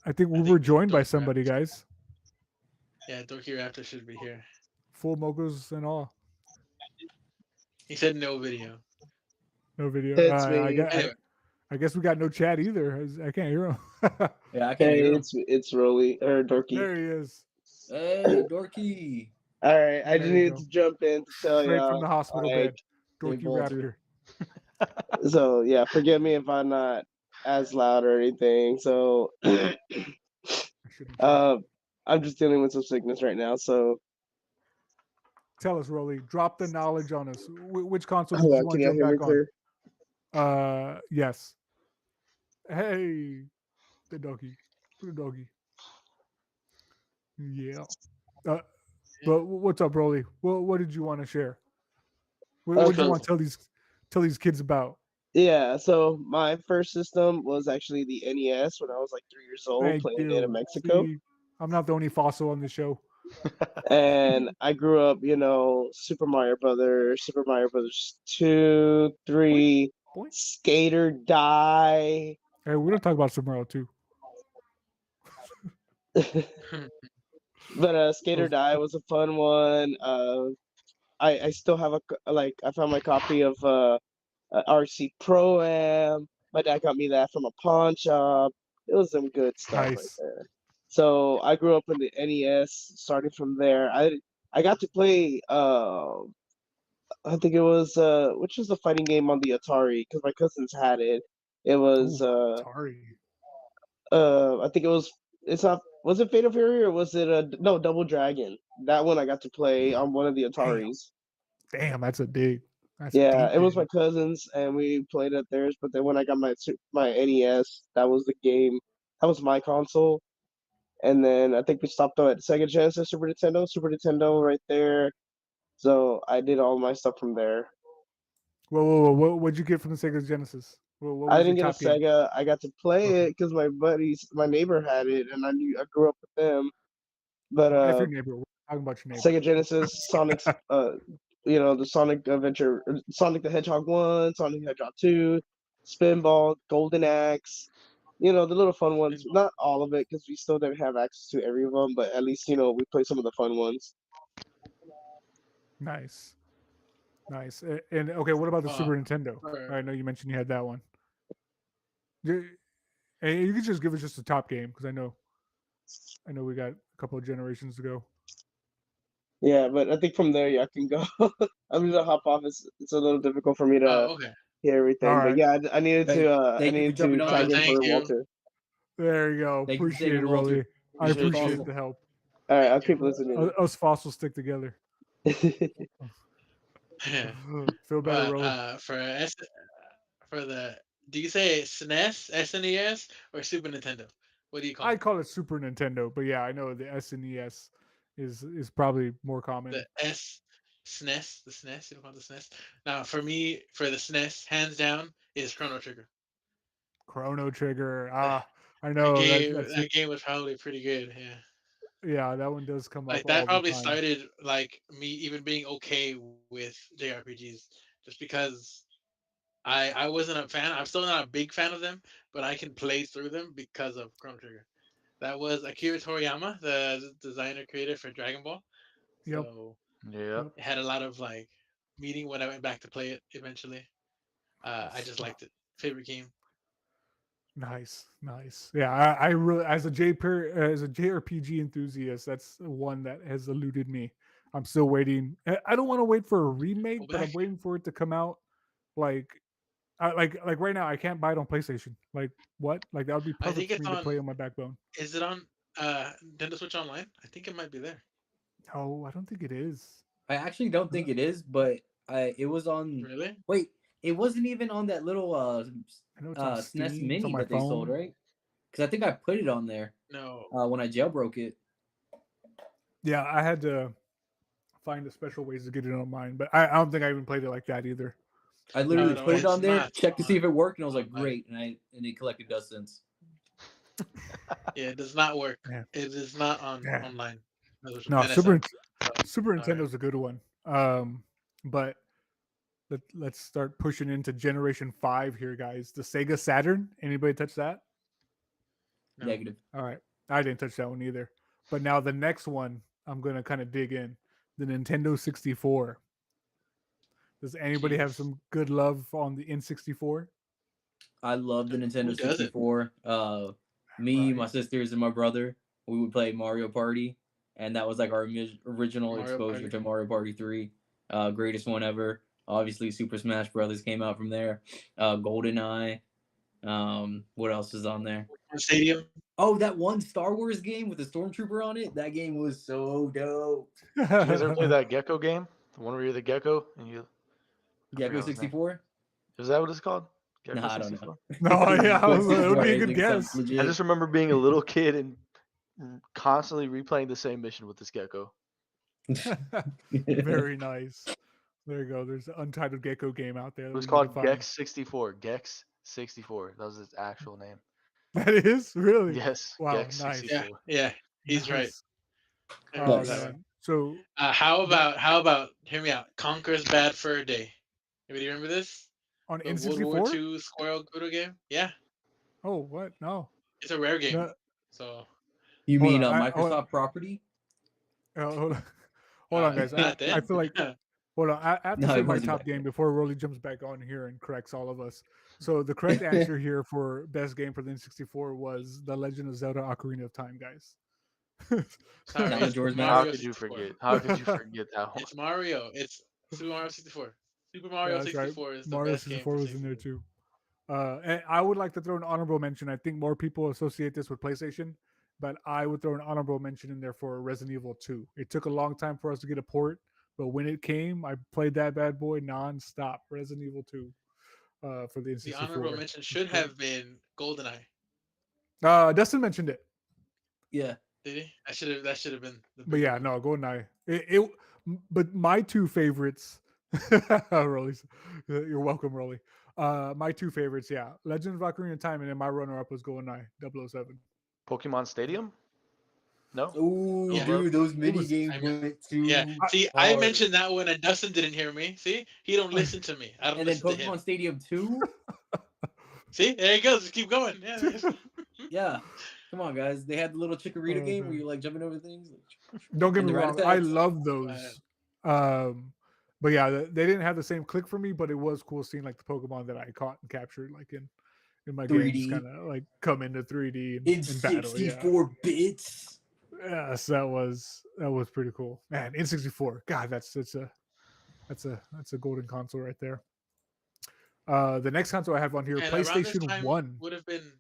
I think I we were think joined by Dorky somebody, Raptor. guys. Yeah, Dorky Raptor should be here. Full mogos and all. He said no video. No video. It's me. Anyway, I guess we got no chat either. I can't hear him. Yeah, I can't Hey, hear him. it's Rolly or Dorky. There he is. Hey, Dorky. All right, I just There you needed go. to jump in to tell Straight from y'all. the hospital Like, bed. Hey, Dorky Walter. Raptor. so yeah, forgive me if I'm not as loud or anything. So, I shouldn't chat. uh, I'm just dealing with some sickness right now. So, Tell us, Rolly. Drop the knowledge on us. Which console did hold you on, want can to y'all jump hear me back on? clear? Yes. Hey, the doggy. The doggy. Yeah. Uh, but what's up, Broly? What did you want to share? What did you Okay. want to tell these kids about? Yeah, so my first system was actually the NES when I was like 3 years old, Thank playing it in you. Mexico. See, I'm not the only fossil on the show. And I grew up, Super Mario Brothers 2, Boink, 3, boink. Skater Die. Hey, we're gonna talk about tomorrow too. But Skater Those- Die was a fun one. I still have I found my copy of RC Pro Am. My dad got me that from a pawn shop. It was some good stuff right Nice. there. So I grew up in the NES. Starting from there, I got to play. I think it was which was the fighting game on the Atari because my cousins had it. It was Ooh, Atari. I think it was. It's not. Was it Fatal Fury or was it no Double Dragon? That one I got to play on one of the Damn, Ataris. damn, that's a dig. That's a Yeah, deep it was my dig. cousins, and we played at theirs. But then when I got my NES, that was the game. That was my console. And then I think we stopped though at Sega Genesis, Super Nintendo, right there. So I did all my stuff from there. Whoa. What'd you get from the Sega Genesis? What I was your didn't get a top game? Sega. I got to play Okay. it because my neighbor had it, and I grew up with them. But Well, F your neighbor. We're talking about your neighbor. Sega Genesis, Sonic's, the Sonic Adventure, Sonic the Hedgehog 1, Sonic the Hedgehog 2, Spinball, Golden Axe, the little fun ones. Pinball. Not all of it, because we still didn't have access to every of them, but at least, we played some of the fun ones. Nice, nice. And okay, what about the Uh, Super Nintendo? for, I know you mentioned you had that one. You, and you could just give us just the top game because I know we got a couple of generations to go. Yeah, but I think from there, yeah, I can go. I'm gonna hop off. It's a little difficult for me to oh, okay. hear All everything, but right, yeah, I needed Hey, to thank you for jumping on Oh, tag though. in thank for you. Walter. there you go. Thank you for Appreciate saving it, Rolly. Walter. I Appreciate the appreciate fossil. the help. All right, Thank I'll you. keep listening. Us fossils stick together. Yeah. Feel better, But Rolly. for the do you say SNES, SNES, or Super Nintendo? What do you call I it? call it Super Nintendo, but yeah, I know the SNES is probably more common. The SNES, the SNES. You don't call it the SNES. Now, for me, for the SNES, hands down, is Chrono Trigger. Chrono Trigger. The, I that know game, that's that game was probably pretty good. Yeah. yeah, that one does come up Like that all the probably time. started like me even being okay with JRPGs, just because I wasn't a fan. I'm still not a big fan of them, but I can play through them because of Chrono Trigger. That was Akira Toriyama, the designer creator for Dragon Ball. Yep, So Yep. yep. it had a lot of like meaning when I went back to play it eventually. I just liked it. Favorite game. Nice, nice. Yeah, I really as a JRPG enthusiast, that's the one that has eluded me. I'm still waiting. I don't want to wait for a Go remake, but I'm back. waiting for it to come out. Like, like right now, I can't buy it on PlayStation. Like, what? Like that would be I perfect think for it's me to play on. on my backbone. Is it on Nintendo Switch Online? I think it might be there. No, I don't think it is. I actually don't Uh, think it is, but it was on. Really? Wait, it wasn't even on that little I know it's on SNES Steam. It's on Mini my that they sold, phone. right? Because I think I put it on there No. when I jailbroke it. Yeah, I had to find the special ways to get it on mine, but I don't think I even played it like that either. I No, literally no, put it it's on there, not checked to see on if it worked, and I was like, online. great, and it collected dust since. Yeah, it does not work. Yeah, It is not on yeah. online. No, NSO. So, Super sorry. Nintendo's a good one. But let's start pushing into Generation 5 here, guys. The Sega Saturn. Anybody touch that? No. Negative. All right. I didn't touch that one either. But now the next one, I'm going to kind of dig in. The Nintendo 64. Does anybody have Jeez. some good love on the N64? I love the Who Nintendo does it? 64. Me, my Right. sisters, and my brother, we would play Mario Party, and that was like our original Mario exposure Party. to Mario Party 3. Greatest one ever. Obviously, Super Smash Brothers came out from there. GoldenEye. What else is on there? Stadium. Oh, that one Star Wars game with the Stormtrooper on it. That game was so dope. Did you guys ever play that Gecko game? The one where you're the gecko and you I Gecko forgot his name. 64. Is that what it's called? Gecko Nah, I don't know. 64? No, yeah, But that would 64 be a I good think sounds guess. I legit. just remember being a little kid and constantly replaying the same mission with this gecko. Very nice. There you go. There's an Untitled Gecko game out there It that was we need to called find. Gex 64. Gex 64. That was its actual name. That is really Yes, wow. Gex Nice, 64. yeah, he's right. nice. I remember Oh that Nice. one. man. So How that about hear me out? Conker's Bad Fur Day. Anybody remember this? on The World War N64? II Squirrel Doodle game. Yeah, Oh what? No. it's a rare game. No. So You Hold mean on. a Hold Microsoft property? hold on. Hold on, guys. not I then. feel like hold on. I have to No, say it my wasn't top back game then. before Rolly jumps back on here and corrects all of us. So the correct answer here for best game for the N64 was The Legend of Zelda: Ocarina of Time, guys. Sorry, Not it's Majora's How Mask. Mario could you 64. forget? How could you forget that one? It's Mario. It's Super Mario 64. Super Yeah, Mario that's right. 64 is the Mario best game 64 for was in there 64. too. And I would like to throw an honorable mention. I think more people associate this with PlayStation, but I would throw an honorable mention in there for Resident Evil 2. It took a long time for us to get a port, but when it came, I played that bad boy nonstop. Resident Evil 2 for the The honorable N64. mention It's should great. have been GoldenEye. Dustin mentioned it, Yeah. Did he? That should have been the but bigger yeah, one. no, GoldenEye. But my two favorites, Rolly, you're welcome, Rolly. My two favorites, yeah, Legend of Ocarina of Time, and then my runner-up was GoldenEye 007. Pokemon Stadium? No? Oh, No Yeah. love? dude, those It mini was games I mean, went yeah. too See, I hard. mentioned that one and Dustin didn't hear me. See, he don't listen to me. I don't And then listen to him. Pokemon Stadium 2. See, there he goes. Just keep going. Yeah. Yeah. Come on, guys. They had the little Chikorita Oh game where man. you're like jumping over things Don't get and me the wrong, I Rattatas. love But those. Um, but yeah, they didn't have the same click for me, but it was cool seeing like the Pokemon that I caught and captured, like in my games, kind 3D of like come into 3D in in battle. Yeah, 64 bits. yes, that was pretty cool, man. N64, God, that's a golden console right there. The next console I have on here, and around this PlayStation time One. would have been.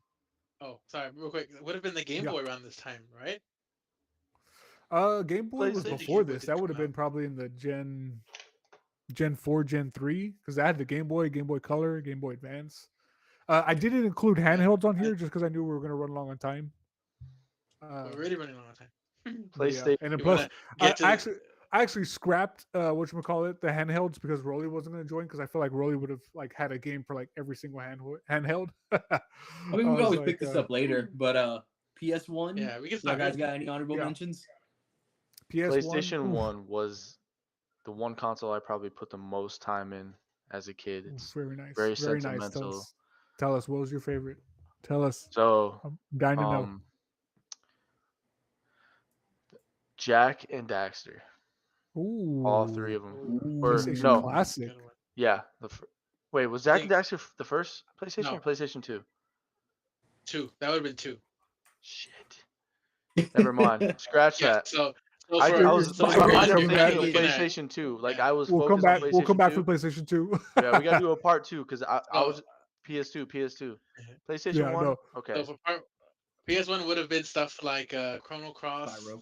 Oh, sorry, real quick. Would have been the Game Yeah, Boy around this time, right? Game Boy was When did the before Game Boy this. thing That would have come out? been probably in the Gen 4, Gen 3, because I had the Game Boy Color, Game Boy Advance. I didn't include Yeah, handhelds on I, here just because I knew we were going to run long on time. we're Uh, already running out of time. but yeah, PlayStation. and then You want plus, to get to? I actually scrapped whatchamacallit, the handhelds, because Rolly wasn't going to join, because I feel like Rolly would have like had a game for like every single handheld. I I mean, we can was always pick like, this up later, but PS1, Yeah, we can y'all start. guys got any honorable yeah, mentions? PS1. PlayStation Oof, 1 was the one console I probably put the most time in as a kid. oof, It's very nice, very very nice. sentimental. Tell us, what was your favorite? Tell us. So, I'm dying to know. um, Jack and Daxter, all three Ooh, of them. Or PlayStation Ooh. no, That's a Classic. good one. yeah. Wait, was I Jack and think Daxter the first PlayStation or no PlayStation 2? two. That would have been two. Shit. Never mind. Scratch Yeah. that. So I, for I Here, was so I for okay, was mine, coming you're back. thinking of looking at PlayStation 2. Like yeah. I was We'll come focused on back. We'll come PlayStation back for 2. PlayStation 2. Yeah, we gotta do a part two because I So was PS2, PS2, PlayStation Yeah, One. no. so Okay, for part PS1 would have been stuff like Chrono Cross, Spyro.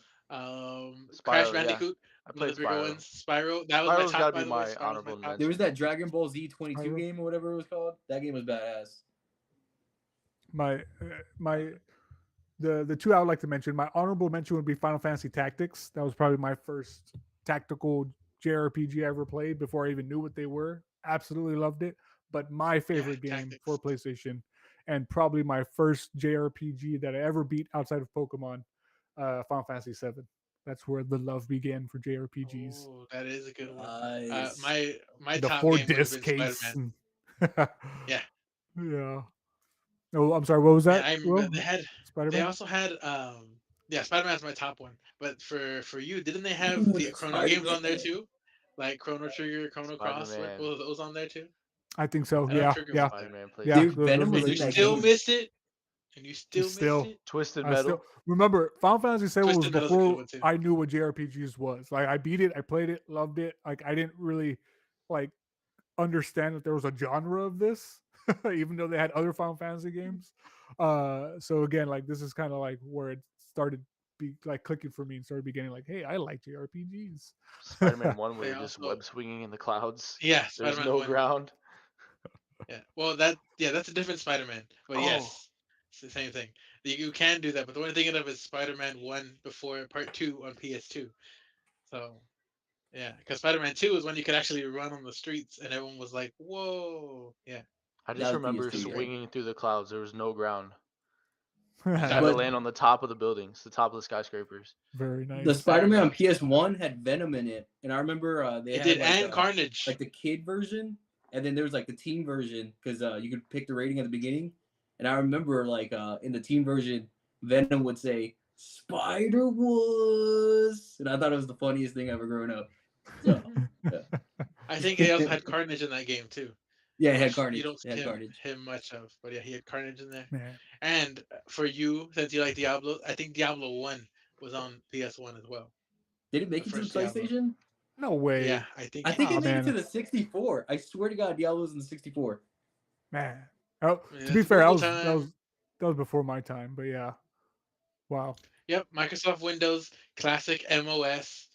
Crash Spyro. Yeah, Bandicoot, I one of played the bigger Spyro. ones. Spyro. That was my Spyro's got top, to be by the way. my Spyro was my honorable top. There was mention. that Dragon Ball Z 22 Pyro. game or whatever it was called. That game was badass. My the two I would like to mention. My honorable mention would be Final Fantasy Tactics. That was probably my first tactical JRPG I ever played before I even knew what they were. Absolutely loved it. But my Yeah, favorite game for Tactics. PlayStation, and probably my first JRPG that I ever beat outside of Pokemon, Final Fantasy VII. That's where the love began for JRPGs. Oh, that is a good one. Nice. My The top four game would have disc been Spider case. Man. Yeah, Yeah. Oh, I'm sorry. What was man. that? I remember Well, Spider they Man. also had yeah, Spider Man's my top one. But for you, didn't they have Ooh, the that Chrono Spider games on there Man. too? Like Chrono Trigger, Chrono Spider Cross, Man. were those on there too? I think so. I know Yeah. Trigger Yeah. was Spider there. Man Yeah. Dude, Those Venom were And was the you in that two. still game. missed it. And you And still missed still, it. Twisted I still Metal. remember Final Fantasy VII was Twisted Metal's a good before one too. I knew what JRPGs was. Like I beat it, I played it, loved it. Like I didn't really like understand that there was a genre of this, even though they had other Final Fantasy games. So again, like this is kind of like where it started be like clicking for me and started beginning like, hey, I like JRPGs. Spider Man 1 where They you're just also web swinging in the clouds. yeah, There's Spider Man no one. ground. Yeah. Well, that's a different Spider Man. But Oh, yes, it's the same thing. You can do that, but the one I'm thinking of is Spider-Man 1 before Part 2 on PS2. So yeah, because Spider-Man 2 is when you could actually run on the streets, and everyone was like, "Whoa!" Yeah, I That just was remember PS2, right? swinging through the clouds. There was no ground. You just had to exactly. But land on the top of the buildings, the top of the skyscrapers. Very the nice. I Spider-Man on remember. PS1 had Venom in it, and I remember they It had did, and Carnage. like the kid version, and then there was like the teen version because you could pick the rating at the beginning. And I remember like in the teen version, Venom would say "Spider was," and I thought it was the funniest thing ever growing up. So yeah, I think they also had Carnage in that game too, yeah, it had which you Carnage. don't It see had Carnage. him much of. But yeah, he had Carnage in there. Man, And for you, since you like Diablo, I think Diablo 1 was on PS1 as well. Did it The make it to the first Diablo. PlayStation? no Yeah, way. I I think think it, it Oh made it to man, the 64. I swear to God, Diablo was in the 64. man. Oh, yeah, to be it's fair, Google that time. was that was before my time, but yeah. Wow. Yep, Microsoft Windows, classic MOS,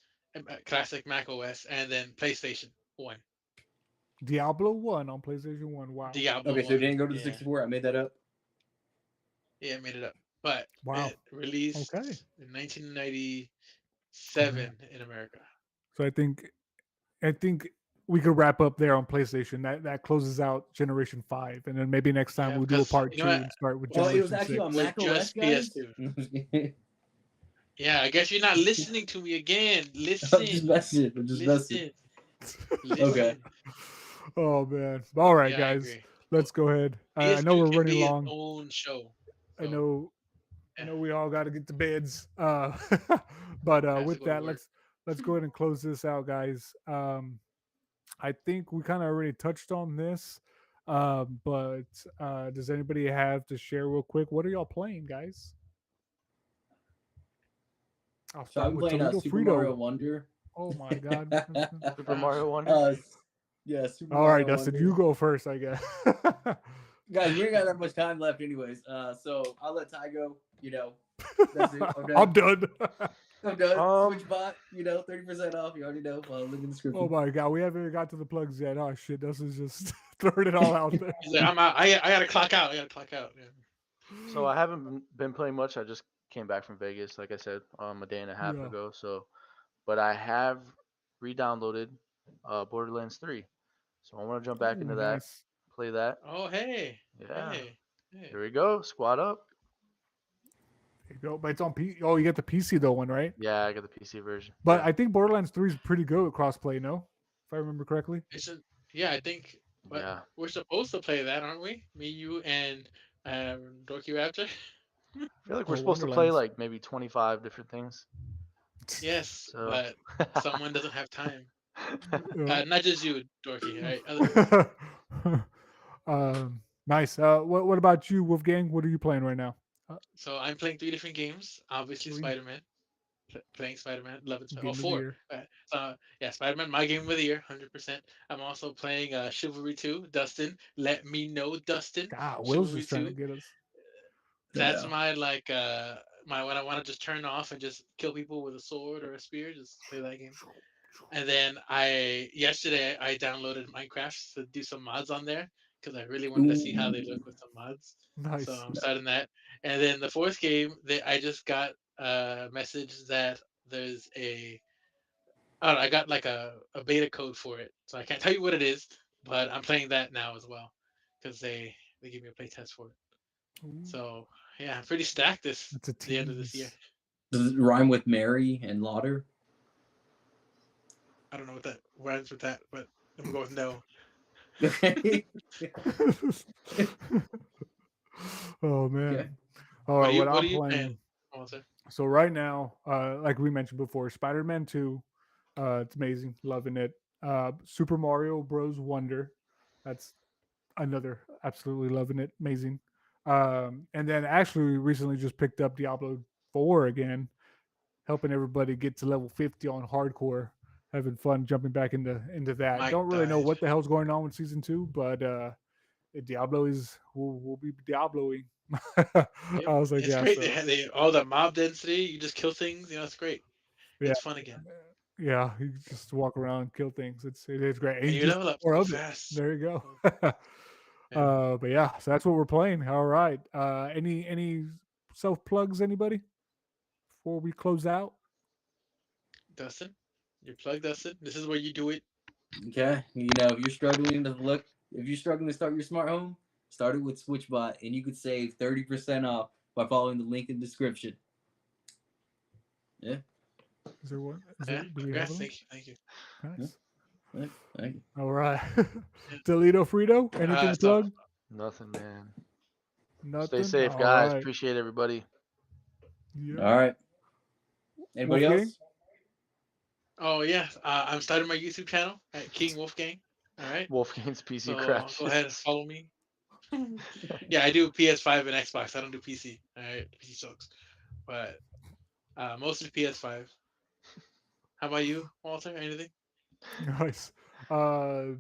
classic Mac OS, and then PlayStation 1. Diablo 1 on PlayStation 1. Wow. Diablo Okay, so it 1. didn't go to the Yeah. 64. I made that up. Yeah, I made it up. But Wow. it Okay. released in 1997 Oh man. in America. So I think we could wrap up there on PlayStation. That closes out Generation 5. And then maybe next time Yeah, we'll do a because part you know 2 what? and start with Well, it was Generation actually on 6. With Mac OS, just guys. PS2. Yeah, I guess you're not listening to me again. I'm just Listen. messing. I'm just messing. Listen. Okay. Listen. Oh man. All right, Yeah, I guys. agree. Let's go ahead. I know PS2 we're can running be its long. own show. I So know I yeah, know we all got to get to beds. But I have to with go to that, work. let's go ahead and close this out, guys. I think we kind of already touched on this. But does anybody have to share real quick? What are y'all playing, guys? I'll So I've start been with playing Toledo Super Mario Frito. Wonder. Oh my God. Super Ah, Mario Wonder. uh, yeah, Super All right, Mario Dustin, Wonder. you go first, I guess. Guys, we ain't got that much time left, anyways. So I'll let Ty go. That's it. I'm I'm done. done. I'm done. Um, Switch bot. 30% off. You already know. Link in the Oh description. my God, we haven't even got to the plugs yet. Oh shit, Dustin's just throwing it all out there. he's like, I'm out. I gotta clock out. I gotta clock out. Yeah. so I haven't been playing much. I just came back from Vegas, like I said, a day and a half Yeah. ago. So, but I have re-downloaded Borderlands 3. So I want to jump back Ooh, into that, nice. play that. Oh hey, Yeah, hey, hey. here we go. Squad up. There you go. But it's on P. Oh, you get the PC though one, right? Yeah, I got the PC version. But Yeah, I think Borderlands 3 is pretty good with crossplay. No, if I remember correctly. It's a, yeah, I think. But yeah. we're supposed to play that, aren't we? Me, you, and Dorky Raptor. I feel like we're Oh, supposed to play Wonderlands. like maybe 25 different things. Yes, So, but someone doesn't have time. Yeah. Not just you, Dorky. Right? Other people. Nice. What about you, Wolfgang? What are you playing right now? So I'm playing three different games. Obviously, Three Spider-Man. Playing Spider-Man, loving Spider. Oh, game of the four. year. Yeah, Spider-Man, my game of the year, 100%. I'm also playing Chivalry 2. Dustin, let me know, Dustin. God, Will's Chivalry just trying to 2. get us. That's Yeah. my like my when I want to just turn off and just kill people with a sword or a spear. Just play that game. And then yesterday I downloaded Minecraft to do some mods on there because I really wanted to see how they look Ooh. with some mods. So Nice. I'm starting that. And then the fourth game, I just got a message that there's I got like a beta code for it. So I can't tell you what it is, but I'm playing that now as well because they give me a play test for it. Ooh, So yeah, I'm pretty stacked this that's a the end of this year. tease. Does it rhyme with Mary and Lauder? I don't know what that rhymes with that, but I'm going no. Okay. Oh Okay. man. All right, what What are I'm you playing? playing. Oh, sir? So right now, like we mentioned before, Spider-Man 2. It's amazing, loving it. Super Mario Bros. Wonder. That's another absolutely loving it, amazing. And then actually recently just picked up Diablo 4 again, helping everybody get to level 50 on hardcore. Having fun jumping back into that. Mike Don't really know died. what the hell's going on with season 2, but Diablo is will be Diabloing. I Yep, was like, it's yeah, great. so All the mob density. You just kill things. It's great. yeah, It's fun again, yeah. You just walk around, kill things. It's great. And and you you just level up more so of it. fast. There you So, go. yeah. But yeah, so that's what we're playing. All right. Any self plugs, anybody? Before we close out. Dustin, you plug Dustin. This is where you do it. Okay, if you're struggling to start your smart home, start it with SwitchBot, and you could save 30% off by following the link in the description. Yeah. Is there one? Yeah, Do we have congrats. a link? Thank you. Nice. Yeah, thank you. All right. Yeah. Toledo Frito, anything to So, plug? Nothing, man. Stay Nothing. safe, All guys. right. Appreciate everybody. Yeah. All right. Anybody Wolfgang? else? oh yeah, I'm starting my YouTube channel at King Wolfgang. All right. Wolfgang's PC So go ahead and crashes. follow me. Yeah, I do PS5 and Xbox. I don't do PC. All right, PC sucks. But mostly PS5. How about you, Walter? Anything? Nice. I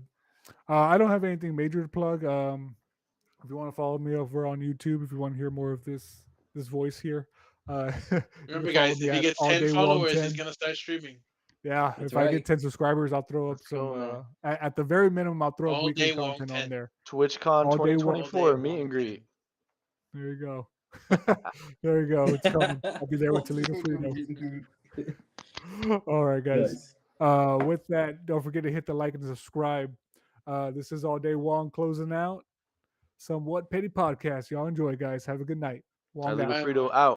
don't have anything major to plug. If you want to follow me over on YouTube, if you want to hear more of this voice here, you can Remember, follow guys, me if he at gets all 10 day Wong followers, he's 10. gonna start streaming Yeah, That's if I get right. 10 subscribers, I'll throw up Let's go, some. man. At the very minimum, I'll throw up all weekly day. Wong content on 10. there. TwitchCon All day Wong. All day. 2024 meet Wong and 10. greet. There you go. There you go. It's coming. I'll be there with Toledo Frito. All right, guys. Nice. With that, don't forget to hit the like and subscribe. This is All Day Wong closing out. Somewhat Petty Podcast. Y'all enjoy, guys. Have a good night. Wong Toledo out. Bye, Frito everyone. out.